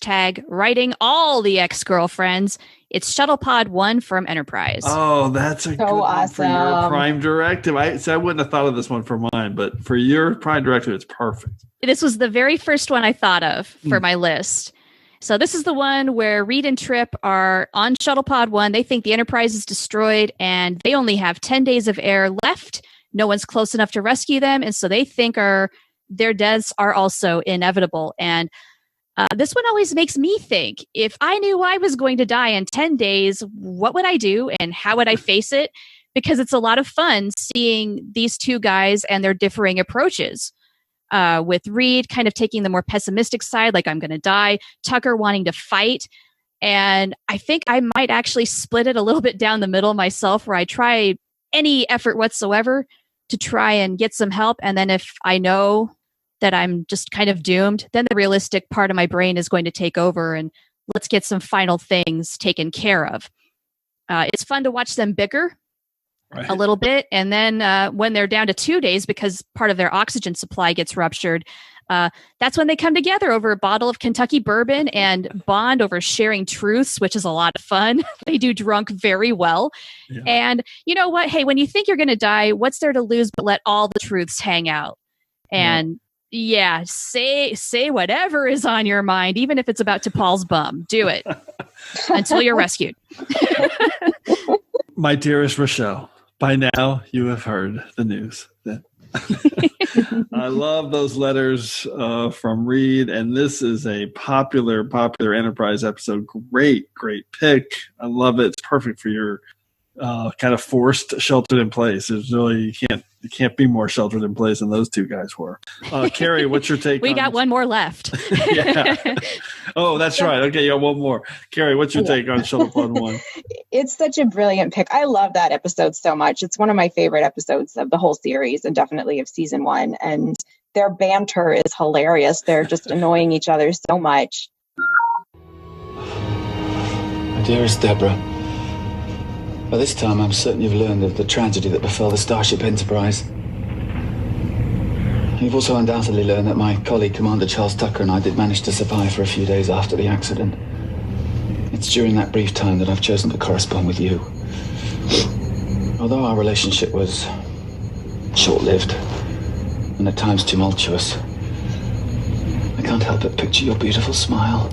# writing all the ex-girlfriends. It's Shuttlepod 1 from Enterprise. Oh, that's a good one for your Prime Directive. I wouldn't have thought of this one for mine, but for your Prime Directive, it's perfect. This was the very first one I thought of for my list. So this is the one where Reed and Trip are on Shuttlepod 1. They think the Enterprise is destroyed, and they only have 10 days of air left. No one's close enough to rescue them, and so they think their deaths are also inevitable. And this one always makes me think, if I knew I was going to die in 10 days, what would I do and how would I face it? Because it's a lot of fun seeing these two guys and their differing approaches. With Reed kind of taking the more pessimistic side, like I'm going to die, Tucker wanting to fight. And I think I might actually split it a little bit down the middle myself, where I try any effort whatsoever to try and get some help. And then if I know that I'm just kind of doomed, then the realistic part of my brain is going to take over and let's get some final things taken care of. It's fun to watch them bicker a little bit. And then when they're down to 2 days because part of their oxygen supply gets ruptured, that's when they come together over a bottle of Kentucky bourbon and bond over sharing truths, which is a lot of fun. They do drunk very well. Yeah. And you know what? Hey, when you think you're going to die, what's there to lose but let all the truths hang out? And say whatever is on your mind, even if it's about T'Pol's bum. Do it until you're rescued. My dearest Rochelle, by now you have heard the news. I love those letters from Reed, and this is a popular Enterprise episode. Great pick. I love it. It's perfect for your kind of forced sheltered in place. It's really you can't be more sheltered in place than those two guys were. Kerry, what's your take? We got one more left. Yeah. Oh, that's right. Okay, you got one more. Kerry, what's your take on Shuttlepod 1? It's such a brilliant pick. I love that episode so much. It's one of my favorite episodes of the whole series, and definitely of season 1. And their banter is hilarious. They're just annoying each other so much. My dearest Deborah, by this time I'm certain you've learned of the tragedy that befell the Starship Enterprise. You've also undoubtedly learned that my colleague, Commander Charles Tucker, and I did manage to survive for a few days after the accident. It's during that brief time that I've chosen to correspond with you. Although our relationship was short-lived and at times tumultuous, I can't help but picture your beautiful smile.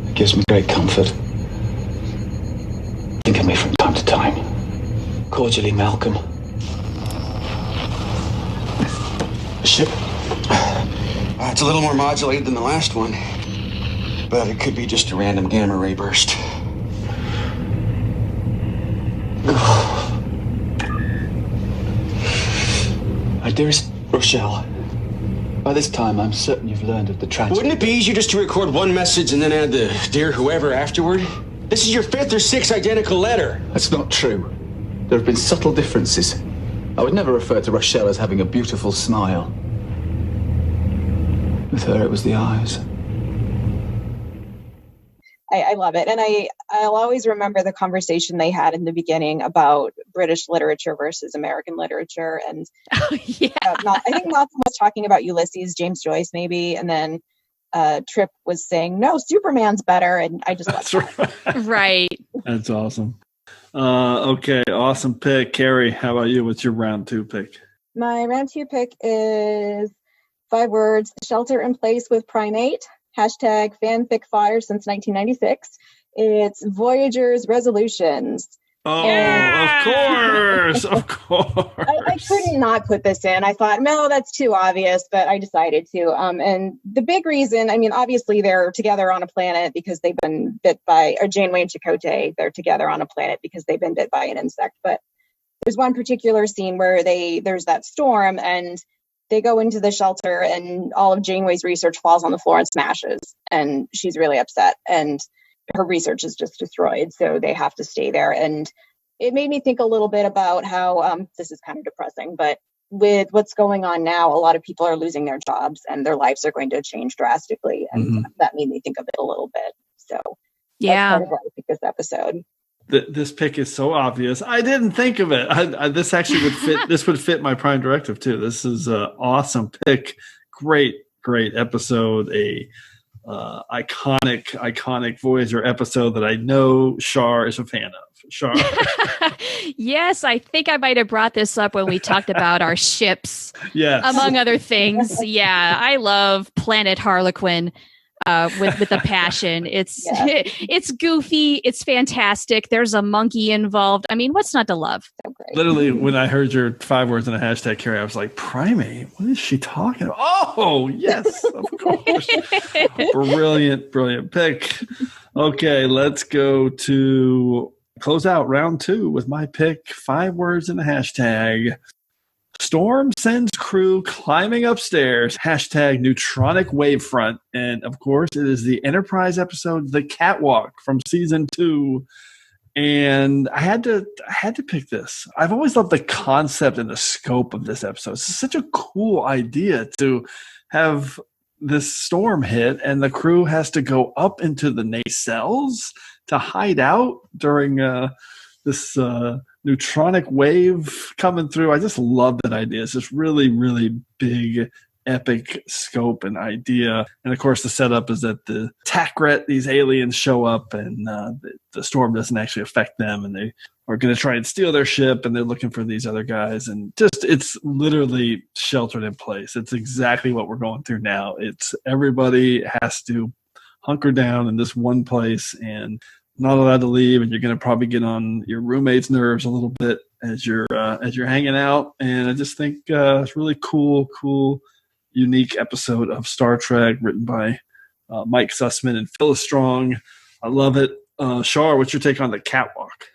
It gives me great comfort. Think of me from time to time. Cordially, Malcolm. Ship? It's a little more modulated than the last one, but it could be just a random gamma ray burst. My dearest Rochelle, By this time, I'm certain you've learned of the tragedy. Wouldn't it be easier just to record one message and then add the dear whoever afterward? This is your 5th or 6th identical letter. That's not true. There have been subtle differences. I would never refer to Rochelle as having a beautiful smile. With her, it was the eyes. I love it. And I'll always remember the conversation they had in the beginning about British literature versus American literature. And I think Malcolm was talking about Ulysses, James Joyce, maybe. And then Trip was saying, no, Superman's better. And I just love that. Right. That's awesome. Okay, awesome pick. Kerry, how about you? What's your round 2 pick? My round 2 pick is 5 words, shelter in place with primate. Hashtag fanfic fodder since 1996. It's Voyager's Resolutions. Oh, and of course. I couldn't not put this in. I thought, no, that's too obvious, but I decided to. And the big reason, I mean, obviously they're together on a planet because they've been bit by, or Janeway and Chakotay, they're together on a planet because they've been bit by an insect. But there's one particular scene where there's that storm and they go into the shelter and all of Janeway's research falls on the floor and smashes. And she's really upset and her research is just destroyed. So they have to stay there. And it made me think a little bit about how, this is kind of depressing, but with what's going on now, a lot of people are losing their jobs and their lives are going to change drastically. And that made me think of it a little bit. So that's part of why I picked this episode. This pick is so obvious. I didn't think of it. This actually would fit. This would fit my Prime Directive too. This is an awesome pick. Great episode. A iconic Voyager episode that I know Shar is a fan of. Shar. Yes, I think I might have brought this up when we talked about our ships. Yes. Among other things. Yeah, I love Planet Harlequin. With a passion. It's goofy. It's fantastic. There's a monkey involved. I mean, what's not to love? So great. Literally, when I heard your 5 words in a hashtag, Kerry, I was like, primate? What is she talking about? Oh, yes, of course. Brilliant pick. Okay, let's go to close out round 2 with my pick. 5 words in a hashtag. Storm sends crew climbing upstairs. Hashtag neutronic wavefront. And of course, it is the Enterprise episode, The Catwalk from season 2. And I had to pick this. I've always loved the concept and the scope of this episode. It's such a cool idea to have this storm hit and the crew has to go up into the nacelles to hide out during this neutronic wave coming through. I just love that idea. It's just really, really big, epic scope and idea. And of course, the setup is that the Takret, these aliens show up and the storm doesn't actually affect them. And they are going to try and steal their ship and they're looking for these other guys. And just, it's literally sheltered in place. It's exactly what we're going through now. It's everybody has to hunker down in this one place and not allowed to leave, and you're going to probably get on your roommate's nerves a little bit as you're hanging out. And I just think it's really cool, unique episode of Star Trek written by Mike Sussman and Phyllis Strong. I love it. Shar, what's your take on The Catwalk?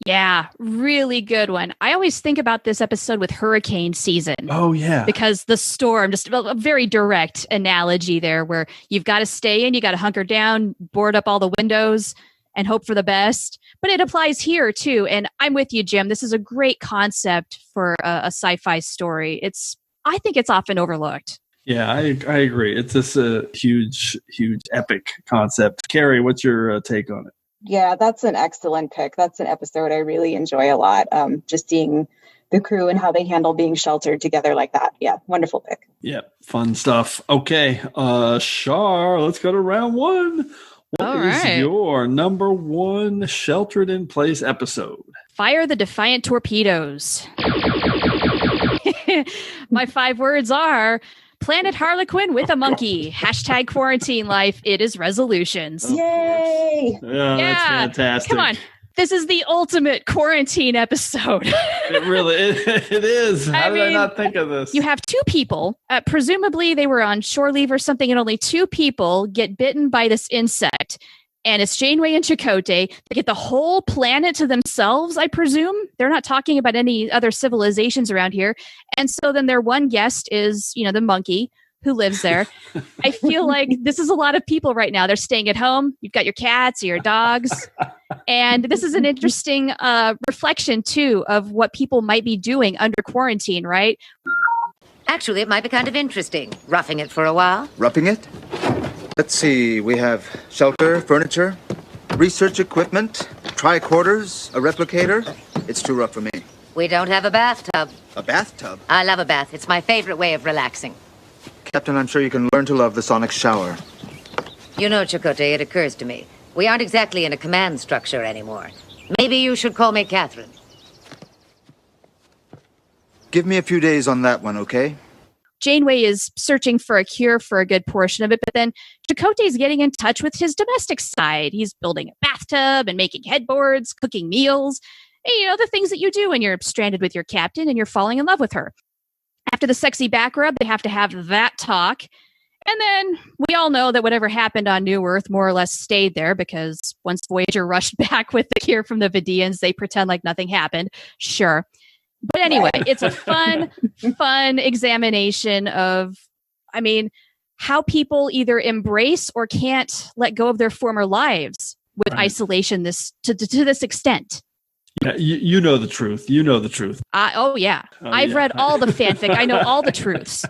Yeah, really good one. I always think about this episode with hurricane season. Oh, yeah. Because the storm, just a very direct analogy there where you've got to stay in, you got to hunker down, board up all the windows, and hope for the best. But it applies here too. And I'm with you, Jim. This is a great concept for a sci-fi story. I think it's often overlooked. Yeah, I agree. It's just a huge epic concept. Kerry, what's your take on it? Yeah, that's an excellent pick. That's an episode I really enjoy a lot. Just seeing the crew and how they handle being sheltered together like that. Yeah, wonderful pick. Yeah, fun stuff. Okay, Shar, let's go to round 1. What is your number 1 sheltered in place episode? Fire the Defiant Torpedoes. My 5 words are Planet Harlequin with a monkey. Hashtag quarantine life. It is resolutions. Yay! Yeah, that's fantastic. Come on. This is the ultimate quarantine episode. It really it is. How did I not think of this? You have 2 people. Presumably they were on shore leave or something, and only 2 people get bitten by this insect. And it's Janeway and Chakotay. They get the whole planet to themselves, I presume. They're not talking about any other civilizations around here. And so then their one guest is, the monkey, who lives there. I feel like this is a lot of people right now. They're staying at home. You've got your cats or your dogs. And this is an interesting reflection, too, of what people might be doing under quarantine, right? Actually, it might be kind of interesting. Roughing it for a while. Roughing it? Let's see. We have shelter, furniture, research equipment, tricorders, a replicator. It's too rough for me. We don't have a bathtub. A bathtub? I love a bath. It's my favorite way of relaxing. Captain, I'm sure you can learn to love the sonic shower. You know, Chakotay, it occurs to me. We aren't exactly in a command structure anymore. Maybe you should call me Catherine. Give me a few days on that one, okay? Janeway is searching for a cure for a good portion of it, but then Chakotay's getting in touch with his domestic side. He's building a bathtub and making headboards, cooking meals. The things that you do when you're stranded with your captain and you're falling in love with her. After the sexy back rub, they have to have that talk. And then we all know that whatever happened on New Earth more or less stayed there, because once Voyager rushed back with the cure from the Vidians, they pretend like nothing happened. Sure. But anyway, it's a fun examination of, how people either embrace or can't let go of their former lives with isolation to this extent. Yeah, you know the truth. You know the truth. Yeah. I've read all the fanfic. I know all the truths.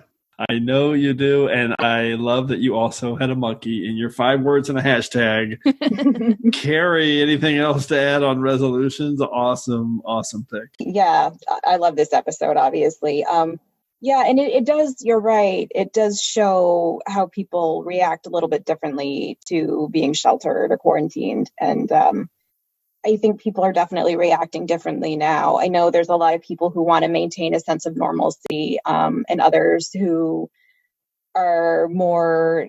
I know you do, and I love that you also had a monkey in your 5 words and a hashtag. Kerry, anything else to add on resolutions? Awesome pick. Yeah, I love this episode, obviously. And it does, you're right, it does show how people react a little bit differently to being sheltered or quarantined. And I think people are definitely reacting differently now. I know there's a lot of people who want to maintain a sense of normalcy, and others who are more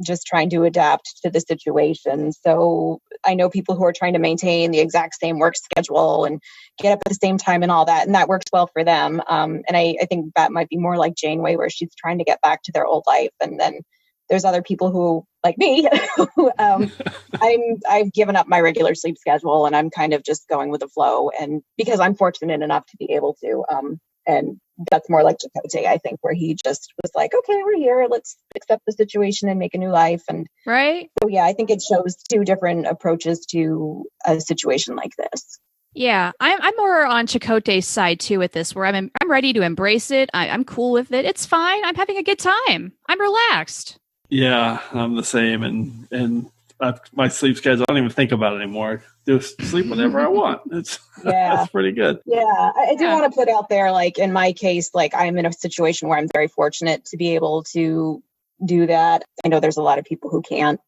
just trying to adapt to the situation. So I know people who are trying to maintain the exact same work schedule and get up at the same time and all that, and that works well for them. And I think that might be more like Janeway, where she's trying to get back to their old life. And then there's other people who, like me, I've given up my regular sleep schedule and I'm kind of just going with the flow. And because I'm fortunate enough to be able to, and that's more like Chakotay, I think, where he just was like, okay, we're here, let's accept the situation and make a new life. And right. So yeah, I think it shows 2 different approaches to a situation like this. Yeah, I'm more on Chakotay's side too with this, where I'm ready to embrace it. I'm cool with it. It's fine. I'm having a good time. I'm relaxed. Yeah, I'm the same, and my sleep schedule, I don't even think about it anymore. Just sleep whenever I want. That's pretty good. Yeah, I do want to put out there, like in my case, like I'm in a situation where I'm very fortunate to be able to do that. I know there's a lot of people who can't,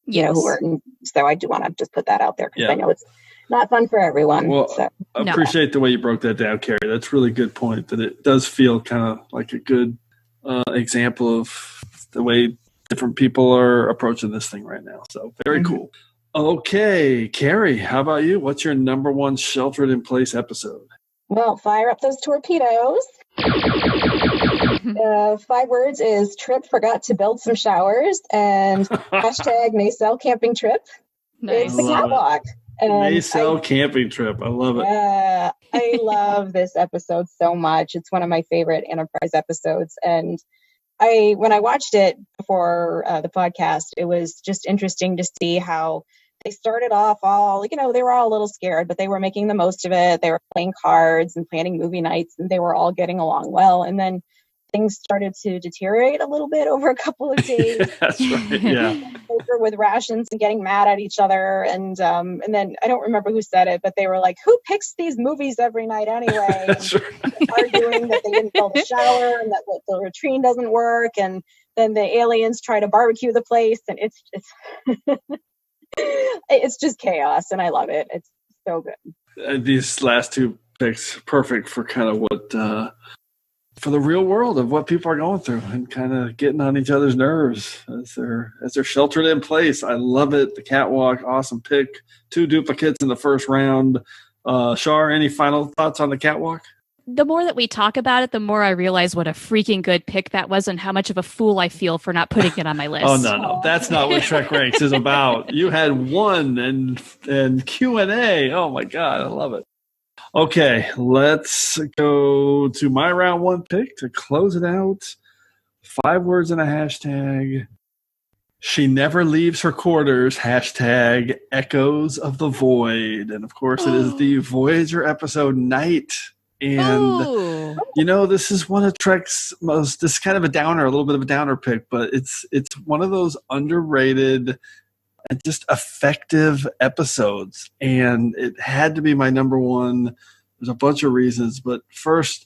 who are, so I do want to just put that out there because I know it's not fun for everyone. Well, I appreciate the way you broke that down, Kerry. That's a really good point, that it does feel kind of like a good example of the way different people are approaching this thing right now. So very cool. Okay, Kerry, how about you? What's your number 1 sheltered in place episode? Well, fire up those torpedoes. 5 words is Trip forgot to build some showers, and hashtag Nacelle camping trip. Nice. It's the catwalk. Nacelle camping trip. I love it. Yeah, I love this episode so much. It's one of my favorite Enterprise episodes. And when I watched it before the podcast, it was just interesting to see how they started off all, they were all a little scared, but they were making the most of it. They were playing cards and planning movie nights, and they were all getting along well. And then things started to deteriorate a little bit over a couple of days. That's right. Yeah. With rations and getting mad at each other. And then I don't remember who said it, but they were like, who picks these movies every night anyway? That's right. Arguing that they didn't build a shower and that the latrine doesn't work. And then the aliens try to barbecue the place. And it's it's just chaos. And I love it. It's so good. These last 2 picks, perfect for kind of what, for the real world of what people are going through and kind of getting on each other's nerves as they're sheltered in place. I love it. The catwalk, awesome pick. 2 duplicates in the first round. Char, any final thoughts on the catwalk? The more that we talk about it, the more I realize what a freaking good pick that was and how much of a fool I feel for not putting it on my list. Oh, no. That's not what TrekRanks is about. You had 1 and Q&A. Oh, my God. I love it. Okay, let's go to my round 1 pick to close it out. 5 words in a hashtag. She never leaves her quarters. Hashtag echoes of the void. And of course, it is the Voyager episode Night. And, this is one of Trek's most, this is kind of a downer, a little bit of a downer pick, but it's one of those underrated and just effective episodes. And it had to be my number one. There's a bunch of reasons, but first,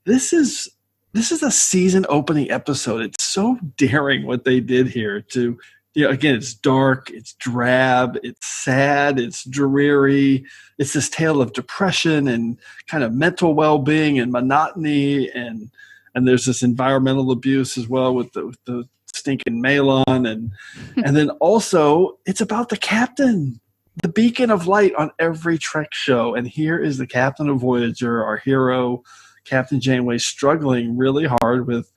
this is a season opening episode. It's so daring what they did here to, again, it's dark, it's drab, it's sad, it's dreary. It's this tale of depression and kind of mental well-being and monotony. And there's this environmental abuse as well with the stinking Malon. And then also it's about the captain, the beacon of light on every Trek show. And here is the captain of Voyager, our hero, Captain Janeway, struggling really hard with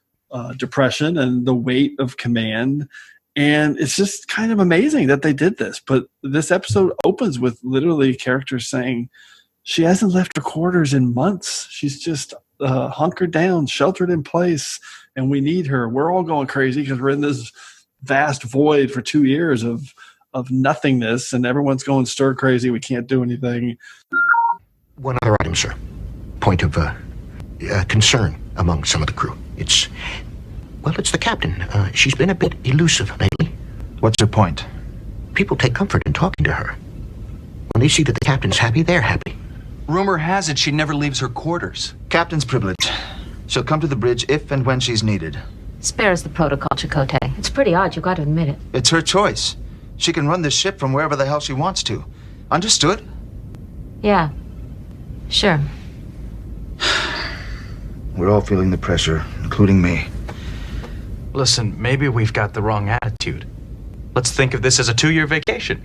depression and the weight of command. And it's just kind of amazing that they did this. But this episode opens with literally characters saying she hasn't left her quarters in months. She's just hunkered down, sheltered in place, and we need her. We're all going crazy because we're in this vast void for 2 years of nothingness, and everyone's going stir crazy. We can't do anything. One other item, sir. Point of concern among some of the crew. It's the captain. She's been a bit elusive lately. What's her point? People take comfort in talking to her. When they see that the captain's happy, they're happy. Rumor has it she never leaves her quarters. Captain's privilege. She'll come to the bridge if and when she's needed. Spares the protocol, Chakotay. It's pretty odd, you got to admit it. It's her choice. She can run this ship from wherever the hell she wants to. Understood? Yeah. Sure. We're all feeling the pressure, including me. Listen, maybe we've got the wrong attitude. Let's think of this as a 2-year vacation.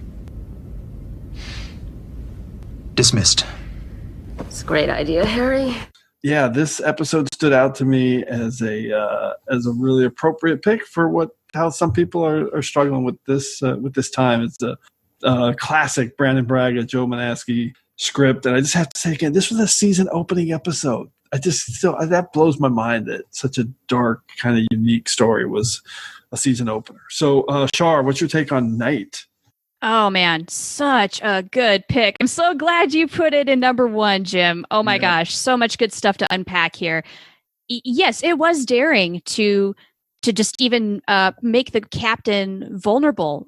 Dismissed. It's a great idea, Harry. Yeah, this episode stood out to me as a really appropriate pick for how some people are struggling with this time. It's a classic Brandon Braga, Joe Manaski script, and I just have to say again, this was a season opening episode. That blows my mind that such a dark, kind of unique story was a season opener. So, Char, what's your take on Night? Oh man, such a good pick. I'm so glad you put it in number 1, Jim. Oh my gosh, so much good stuff to unpack here. Yes, it was daring to just even make the captain vulnerable,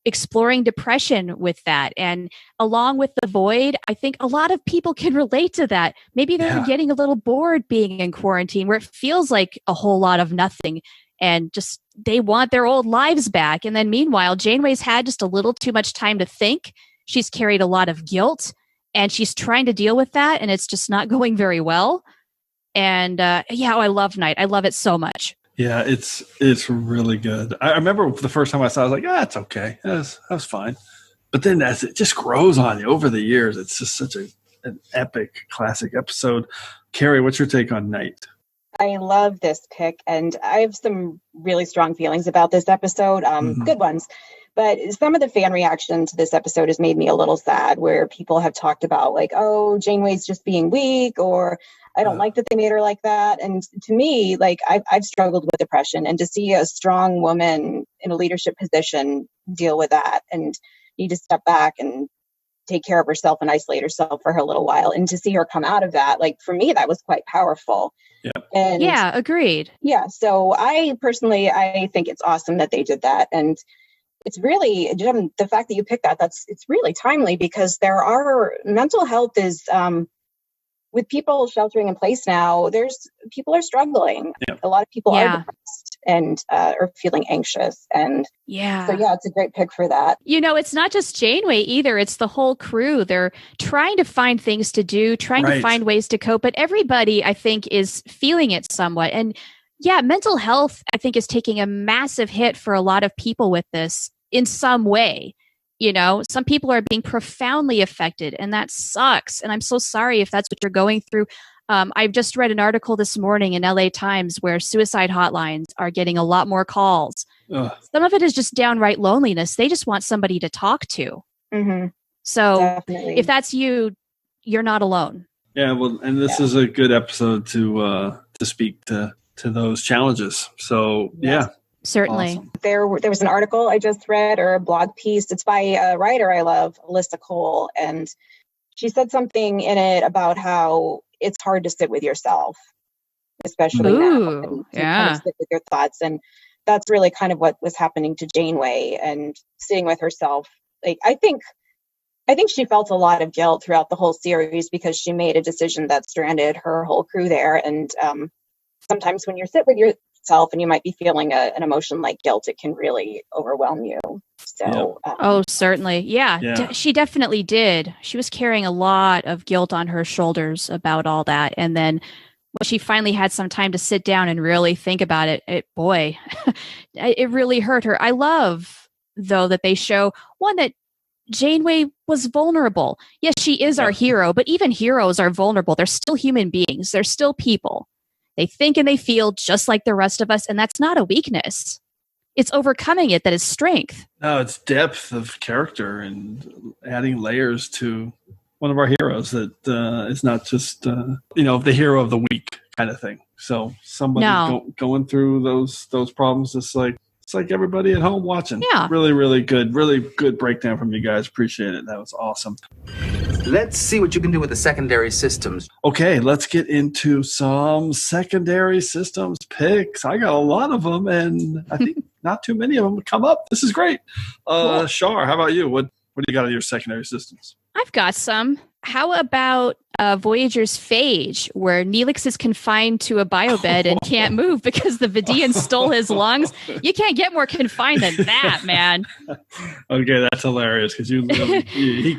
exploring depression with that. And along with the void, I think a lot of people can relate to that. Maybe they're getting a little bored being in quarantine where it feels like a whole lot of nothing and just they want their old lives back. And then meanwhile, Janeway's had just a little too much time to think. She's carried a lot of guilt and she's trying to deal with that. And it's just not going very well. And I love Night. I love it so much. Yeah, it's really good. I remember the first time I saw it, I was like, it's okay. That was fine. But then as it just grows on you over the years, it's just such an epic, classic episode. Kerry, what's your take on Night? I love this pick, and I have some really strong feelings about this episode, good ones. But some of the fan reaction to this episode has made me a little sad, where people have talked about like, oh, Janeway's just being weak, or I don't like that they made her like that. And to me, like I've struggled with depression, and to see a strong woman in a leadership position deal with that and need to step back and take care of herself and isolate herself for her little while, and to see her come out of that, like for me, that was quite powerful. And agreed. Yeah. So I think it's awesome that they did that. And it's really, Jim, the fact that you picked that, it's really timely, because mental health is, with people sheltering in place now, people are struggling. Yeah. A lot of people are depressed and are feeling anxious. And so, it's a great pick for that. It's not just Janeway either. It's the whole crew. They're trying to find things to do, trying to find ways to cope. But everybody, I think, is feeling it somewhat. And mental health, I think, is taking a massive hit for a lot of people with this in some way. Some people are being profoundly affected, and that sucks. And I'm so sorry if that's what you're going through. I've just read an article this morning in LA Times where suicide hotlines are getting a lot more calls. Ugh. Some of it is just downright loneliness. They just want somebody to talk to. Mm-hmm. So definitely. If that's you, you're not alone. Yeah, well, and this is a good episode to speak to to those challenges. So, yeah. Certainly. Awesome. There was an article I just read, or a blog piece. It's by a writer I love, Alyssa Cole, and she said something in it about how it's hard to sit with yourself, especially now, and to kind of sit with your thoughts. And that's really kind of what was happening to Janeway, and sitting with herself. Like, I think she felt a lot of guilt throughout the whole series because she made a decision that stranded her whole crew there. And sometimes when you sit with yourself and you might be feeling an emotion like guilt, it can really overwhelm you. So, certainly. Yeah. She definitely did. She was carrying a lot of guilt on her shoulders about all that. And then when she finally had some time to sit down and really think about it, it really hurt her. I love, though, that they show that Janeway was vulnerable. Yes, she is our hero, but even heroes are vulnerable. They're still human beings. They're still people. They think and they feel just like the rest of us, and that's not a weakness. It's overcoming it that is strength. No, it's depth of character and adding layers to one of our heroes that is not just, the hero of the week kind of thing. So somebody going through those problems, it's like everybody at home watching. Yeah. Really, really good breakdown from you guys. Appreciate it. That was awesome. Let's see what you can do with the secondary systems. Okay, let's get into some secondary systems picks. I got a lot of them, and I think not too many of them come up. This is great. Cool. Shar, how about you? What do you got in your secondary systems? I've got some. How about Voyager's Phage, where Neelix is confined to a biobed and can't move because the Vidian stole his lungs? You can't get more confined than that, man. Okay, that's hilarious because he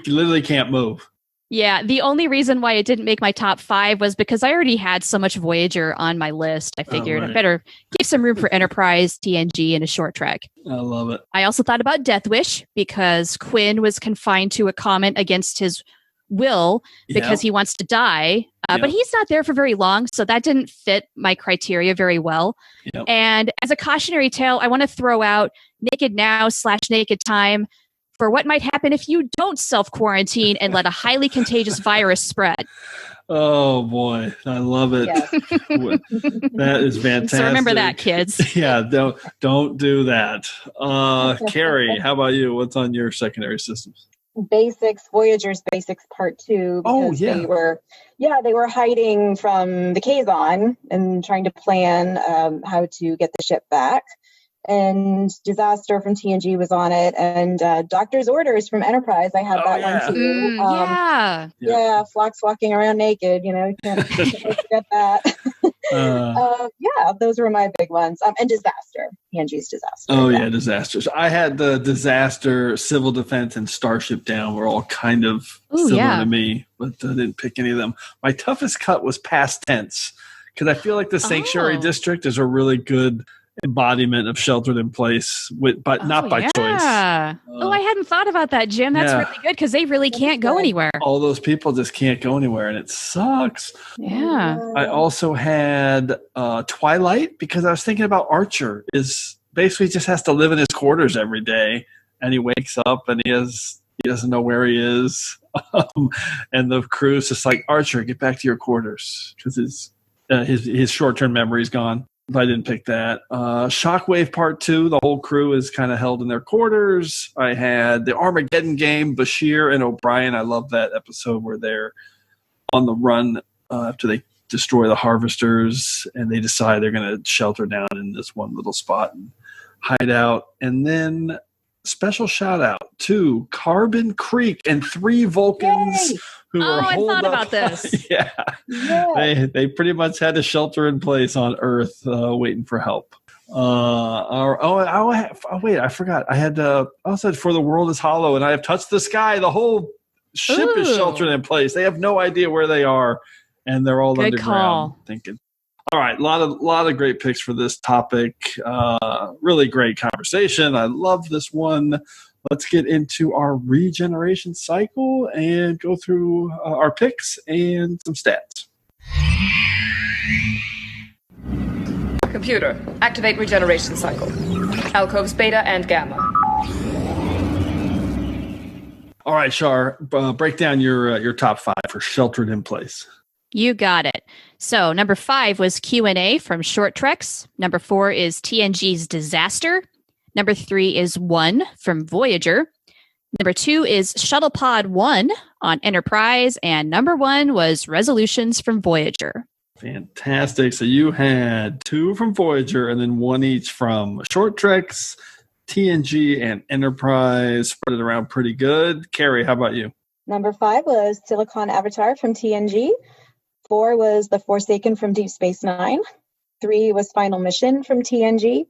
literally can't move. Yeah, the only reason why it didn't make my top 5 was because I already had so much Voyager on my list. I figured I better give some room for Enterprise, TNG, and a short trek. I love it. I also thought about Death Wish because Quinn was confined to a comet against his will because he wants to die, but he's not there for very long, so that didn't fit my criteria very well. And as a cautionary tale, I want to throw out Naked Now / Naked Time for what might happen if you don't self-quarantine and let a highly contagious virus spread. Oh boy, I love it. Yes. That is fantastic. So remember that, kids. Yeah, don't do that. Kerry, how about you? What's on your secondary systems? Voyager's Basics Part 2. Because they were hiding from the Kazon and trying to plan how to get the ship back. And Disaster from TNG was on it, and Doctor's Orders from Enterprise. I had that one too. Phlox walking around naked. You can't forget that. Those were my big ones. And Disaster, TNG's Disaster. Oh yeah, Disaster. So I had the Disaster, Civil Defense, and Starship Down were all kind of similar to me, but I didn't pick any of them. My toughest cut was Past Tense because I feel like the Sanctuary District is a really good embodiment of Sheltered in Place, but not by choice. I hadn't thought about that, Jim. That's really good because they really can't go anywhere. All those people just can't go anywhere, and it sucks. Yeah. I also had Twilight because I was thinking about Archer is basically just has to live in his quarters every day, and he wakes up and he doesn't know where he is, and the crew's just like, Archer, get back to your quarters because his short-term memory's gone. If I didn't pick that. Shockwave Part 2, the whole crew is kind of held in their quarters. I had the Armageddon Game, Bashir and O'Brien. I love that episode where they're on the run after they destroy the harvesters and they decide they're going to shelter down in this one little spot and hide out. And then special shout out to Carbon Creek and 3 Vulcans. Yay! Who are I holed thought up. about this. They pretty much had to shelter in place on Earth, waiting for help. Wait, I forgot. I had also For the World is Hollow, and I have touched the sky. The whole ship is sheltered in place. They have no idea where they are, and they're all Good underground. Call. Thinking. All right, a lot of great picks for this topic. Really great conversation. I love this one. Let's get into our regeneration cycle and go through our picks and some stats. Computer, activate regeneration cycle. Alcoves beta and gamma. All right, Shar, break down your top 5 for Sheltered in Place. You got it. So number 5 was Q&A from Short Treks. Number 4 is TNG's Disaster. Number 3 is 1 from Voyager. Number 2 is Shuttle Pod 1 on Enterprise. And number 1 was Resolutions from Voyager. Fantastic. So you had 2 from Voyager and then 1 each from Short Treks, TNG, and Enterprise. Spread it around pretty good. Kerry, how about you? Number 5 was Silicon Avatar from TNG. 4 was The Forsaken from Deep Space Nine. 3 was Final Mission from TNG.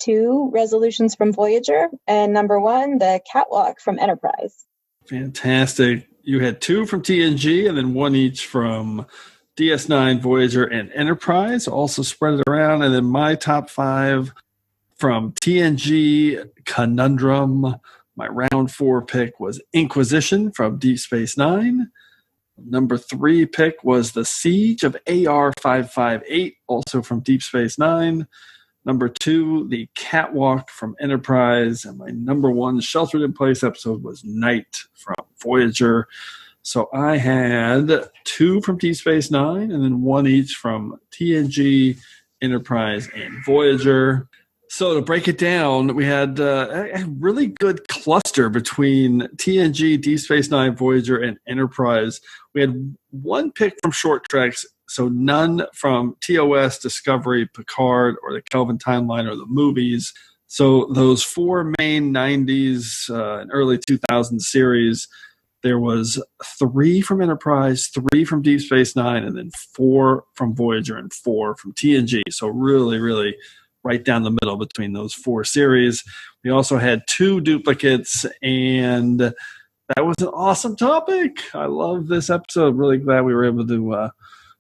2, Resolutions from Voyager. And number 1, The Catwalk from Enterprise. Fantastic. You had 2 from TNG and then 1 each from DS9, Voyager, and Enterprise. Also spread it around. And then my top 5 from TNG, Conundrum. My round 4 pick was Inquisition from Deep Space Nine. Number 3 pick was The Siege of AR-558, also from Deep Space Nine. Number 2, The Catwalk from Enterprise. And my number 1 Sheltered in Place episode was Night from Voyager. So I had 2 from Deep Space Nine and then 1 each from TNG, Enterprise, and Voyager. So to break it down, we had a really good cluster between TNG, Deep Space Nine, Voyager, and Enterprise. We had 1 pick from Short Treks, so none from TOS, Discovery, Picard, or the Kelvin Timeline, or the movies. So those 4 main 90s and early 2000s series, there was 3 from Enterprise, 3 from Deep Space Nine, and then 4 from Voyager and 4 from TNG. So really, really right down the middle between those 4 series. We also had 2 duplicates, and that was an awesome topic. I love this episode. Really glad we were able to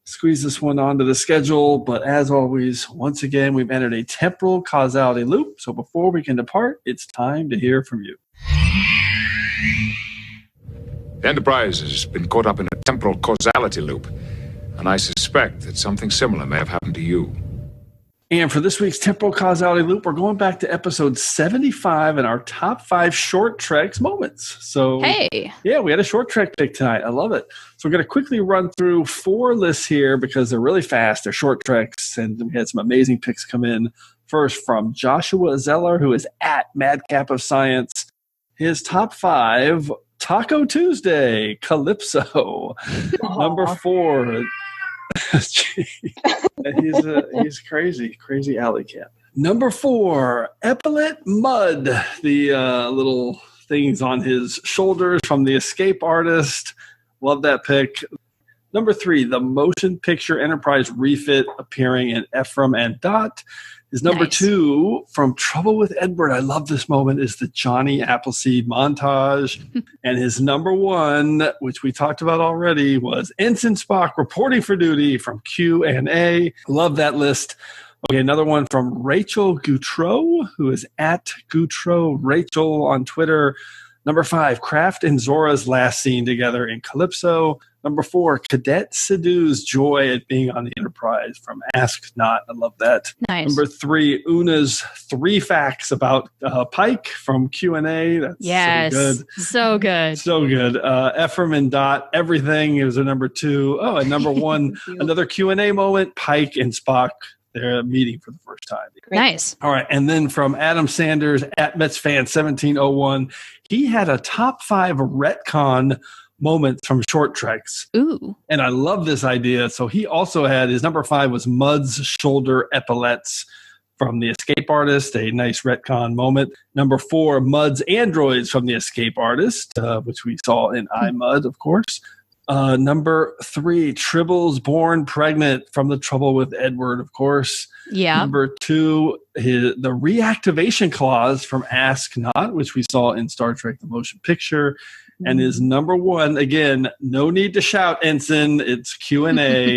squeeze this one onto the schedule. But as always, once again, we've entered a temporal causality loop. So before we can depart, it's time to hear from you. The Enterprise has been caught up in a temporal causality loop, and I suspect that something similar may have happened to you. And for this week's Temporal Causality Loop, we're going back to episode 75 and our top 5 Short Treks moments. So, hey. Yeah, we had a Short Trek pick tonight. I love it. So we're going to quickly run through 4 lists here because they're really fast. They're Short Treks, and we had some amazing picks come in. First, from Joshua Zeller, who is at Madcap of Science. His top 5, Taco Tuesday, Calypso. Number 4... he's crazy alley cat. Number 4, Epaulet Mud, the little things on his shoulders from the Escape Artist. Love that pick. Number 3, the Motion Picture Enterprise refit appearing in Ephraim and Dot. His number 2, from Trouble with Edward, I love this moment, is the Johnny Appleseed montage. And his number 1, which we talked about already, was Ensign Spock reporting for duty from Q&A. Love that list. Okay, another one from Rachel Goutreau, who is at Goutreau Rachel on Twitter. Number 5, Kraft and Zora's last scene together in Calypso. Number 4, Cadet Sidhu's joy at being on the Enterprise from Ask Not. I love that. Nice. Number 3, Una's 3 facts about Pike from Q&A. That's yes. so good. So good. So good. Ephraim and Dot, everything is a number 2. Oh, and number 1, another Q&A moment, Pike and Spock. They're meeting for the first time. Nice. All right. And then from Adam Sanders at MetsFan1701, he had a top 5 retcon moments from Short Treks. Ooh. And I love this idea. So he also had, his number 5 was Mud's shoulder epaulets from the Escape Artist, a nice retcon moment. Number 4, Mud's androids from the Escape Artist, which we saw in iMud, of course. Number 3, Tribble's born pregnant from the Trouble with Edward, of course. Yeah. Number 2, the reactivation clause from Ask Not, which we saw in Star Trek The Motion Picture. And his number 1, again, no need to shout, Ensign. It's Q&A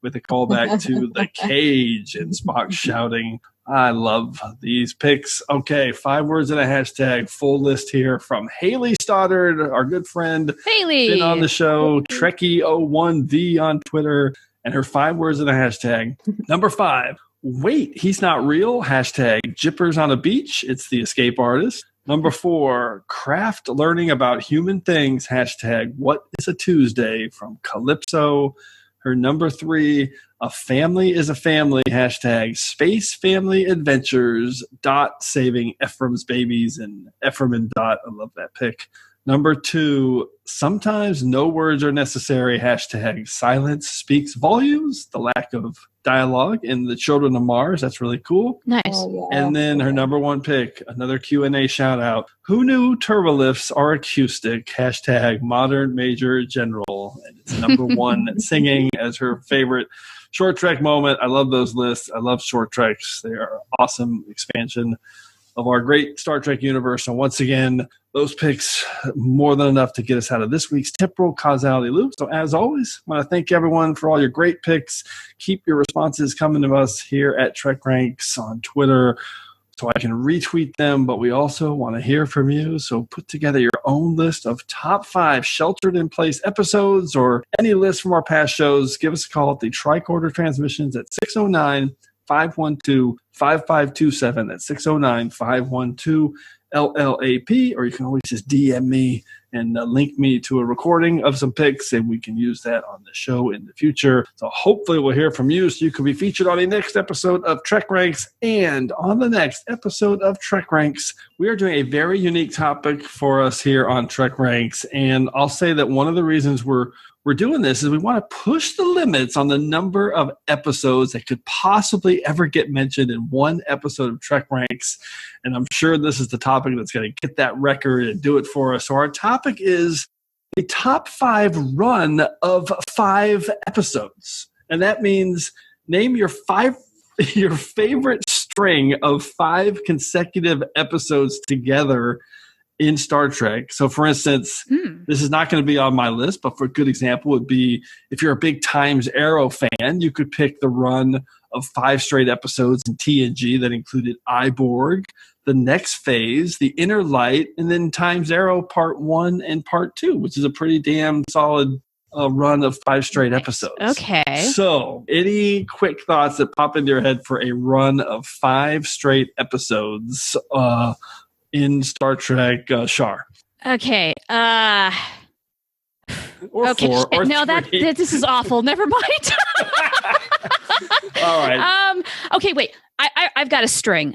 with a callback to The Cage and Spock shouting. I love these picks. Okay, 5 words and a hashtag. Full list here from Haley Stoddard, our good friend. Haley. Been on the show. Trekkie01V on Twitter. And her 5 words and a hashtag. Number 5, wait, he's not real. Hashtag Jippers on a beach. It's the Escape Artist. Number 4, Kraft learning about human things. Hashtag what is a Tuesday from Calypso. Her number 3, a family is a family, hashtag Space Family Adventures, Dot saving Ephraim's babies, and Ephraim and Dot. I love that pick. Number 2, sometimes no words are necessary, hashtag Silence Speaks Volumes, the lack of dialogue in The Children of Mars. That's really cool. Nice. Oh, yeah. And then her number 1 pick, another Q&A shout out. Who knew turbolifts are acoustic? Hashtag Modern Major General. And it's number 1 singing as her favorite short trek moment. I love those lists. I love short treks. They are awesome expansion of our great Star Trek universe. And once again, those picks more than enough to get us out of this week's temporal causality loop. So as always, I want to thank everyone for all your great picks. Keep your responses coming to us here at TrekRanks on Twitter so I can retweet them, but we also want to hear from you. So put together your own list of top 5 sheltered in place episodes or any list from our past shows. Give us a call at the Tricorder Transmissions at 609-512-5527. That's 609-512-LLAP, or you can always just DM me and link me to a recording of some picks, and we can use that on the show in the future. So hopefully we'll hear from you so you can be featured on the next episode of Trek Ranks. And on the next episode of Trek Ranks, we are doing a very unique topic for us here on Trek Ranks. And I'll say that one of the reasons we're doing this is we want to push the limits on the number of episodes that could possibly ever get mentioned in one episode of Trek Ranks. And I'm sure this is the topic that's going to get that record and do it for us. So our topic is a top 5 run of 5 episodes. And that means name your favorite string of 5 consecutive episodes together in Star Trek. So for instance, this is not going to be on my list, but for a good example would be if you're a big Times Arrow fan, you could pick the run of 5 straight episodes in TNG that included Iborg, The Next Phase, The Inner Light, and then Times Arrow Part 1 and Part 2, which is a pretty damn solid run of 5 straight episodes. Okay. So any quick thoughts that pop into your head for a run of 5 straight episodes in Star Trek, Shar? Okay. Or okay. 4 or no, 3. this is awful. Never mind. All right. Okay, wait. I've got a string.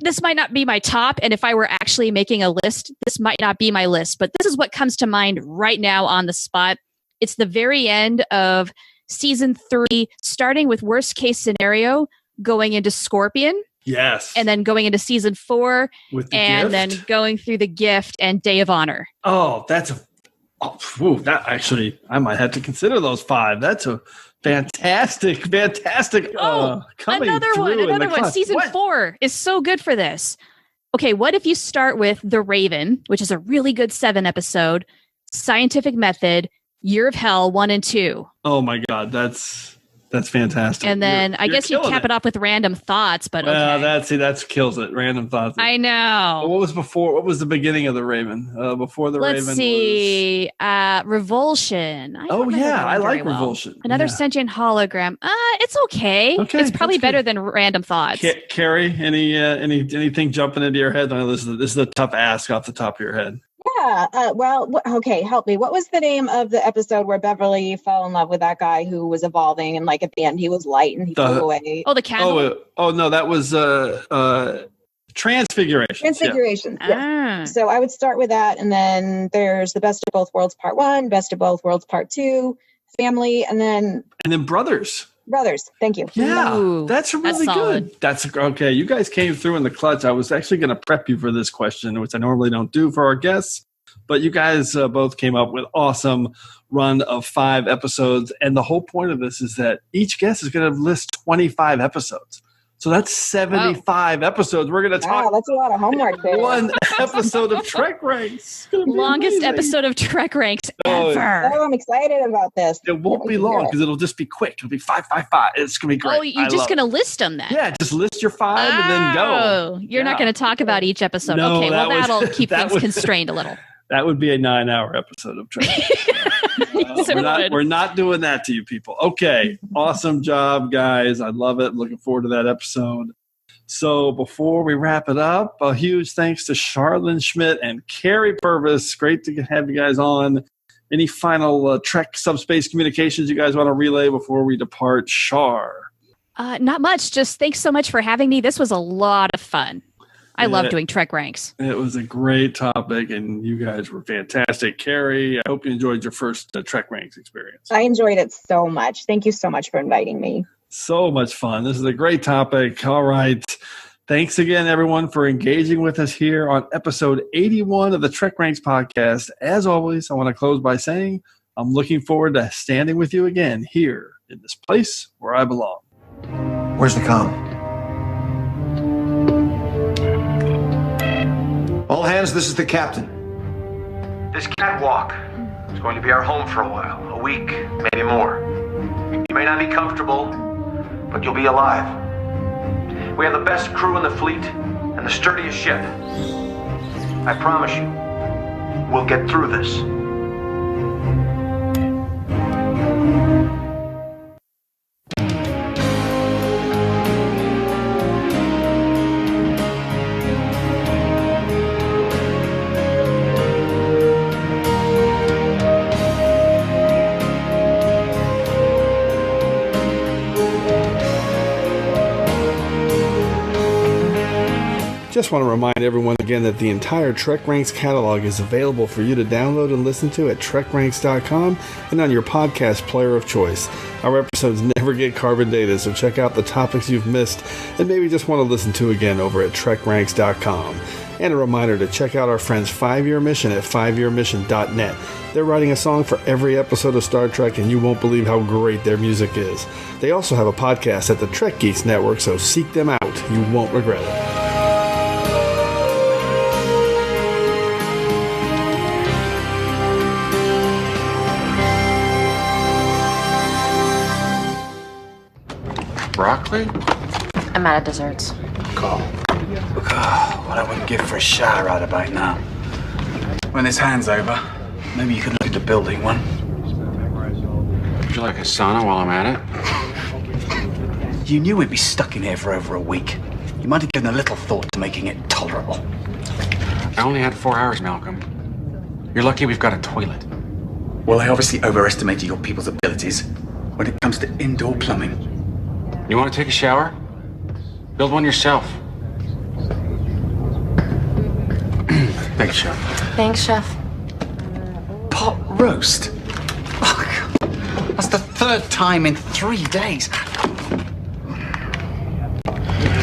This might not be my top, and if I were actually making a list, this might not be my list, but this is what comes to mind right now on the spot. It's the very end of season 3, starting with worst case scenario, going into Scorpion. Yes. And then going into season 4 with the and gift? Then going through the gift and Day of Honor. Oh, that actually, I might have to consider those 5. That's a fantastic coming another through one. Season 4 is so good for this. Okay, what if you start with The Raven, which is a really good 7 episode, Scientific Method, Year of Hell 1 and 2. Oh my God, that's fantastic. And then I guess you cap it off with Random Thoughts, but okay. That kills it. Random Thoughts. I know. What was before? What was the beginning of The Raven? Before The Raven. Let's see. Revulsion. I like Revulsion. Another sentient hologram. It's okay. It's probably better than Random Thoughts. Kerry, anything jumping into your head? I know this is a tough ask off the top of your head. Yeah. Okay. Help me. What was the name of the episode where Beverly fell in love with that guy who was evolving, and like at the end he was light and he flew away? Oh, the candle. Oh no, that was Transfiguration. Transfiguration. Yeah. So I would start with that, and then there's the Best of Both Worlds Part 1, Best of Both Worlds Part 2, Family, and then Brothers. Thank you. Yeah, that's really good. That's okay. You guys came through in the clutch. I was actually going to prep you for this question, which I normally don't do for our guests, but you guys both came up with awesome run of 5 episodes. And the whole point of this is that each guest is going to list 25 episodes. So that's 75 episodes. We're going to talk. Wow, that's a lot of homework there. One episode of Trek Ranks. Longest episode of Trek Ranks ever. Oh, I'm excited about this. It won't be long because it'll just be quick. It'll be 5, 5, 5. It's going to be great. Oh, you're just going to list them then? Yeah, just list your 5 and then go. Oh, you're not going to talk about each episode. No, okay, well, that'll keep things constrained a little. That would be a 9-hour episode of Trek. We're not doing that to you people. Okay. Awesome job, guys. I love it. Looking forward to that episode. So before we wrap it up, a huge thanks to Charlynn Schmiedt and Kerry Purvis. Great to have you guys on. Any final Trek subspace communications you guys want to relay before we depart? Char. Not much. Just thanks so much for having me. This was a lot of fun. I love doing Trek Ranks. It was a great topic, and you guys were fantastic. Kerry, I hope you enjoyed your first Trek Ranks experience. I enjoyed it so much. Thank you so much for inviting me. So much fun. This is a great topic. All right. Thanks again, everyone, for engaging with us here on episode 81 of the Trek Ranks podcast. As always, I want to close by saying I'm looking forward to standing with you again here in this place where I belong. Where's the comm? All hands, this is the captain. This catwalk is going to be our home for a while, a week, maybe more. You may not be comfortable, but you'll be alive. We have the best crew in the fleet and the sturdiest ship. I promise you, we'll get through this. Just want to remind everyone again that the entire Trek Ranks catalog is available for you to download and listen to at TrekRanks.com and on your podcast player of choice. Our episodes never get carbon dated, so check out the topics you've missed and maybe just want to listen to again over at TrekRanks.com. And a reminder to check out our friends 5-Year Mission at 5yearmission.net. They're writing a song for every episode of Star Trek, and you won't believe how great their music is. They also have a podcast at the Trek Geeks Network, so seek them out. You won't regret it. Broccoli? I'm out of desserts. Call. What I wouldn't give for a shower right about now. When this hand's over, maybe you could look at the building one. Would you like a sauna while I'm at it? You knew we'd be stuck in here for over a week. You might have given a little thought to making it tolerable. I only had 4 hours, Malcolm. You're lucky we've got a toilet. Well, I obviously overestimated your people's abilities when it comes to indoor plumbing. You want to take a shower? Build one yourself. Thanks, Chef. Thanks, Chef. Pot roast? Oh, God. That's the 3rd time in 3 days.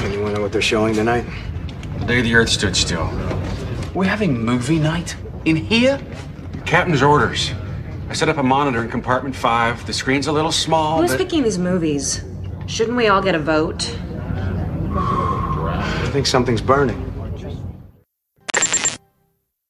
Anyone know what they're showing tonight? The day the Earth stood still. We're having movie night? In here? Captain's orders. I set up a monitor in compartment 5. The screen's a little small, Who's but... picking these movies? Shouldn't we all get a vote? I think something's burning.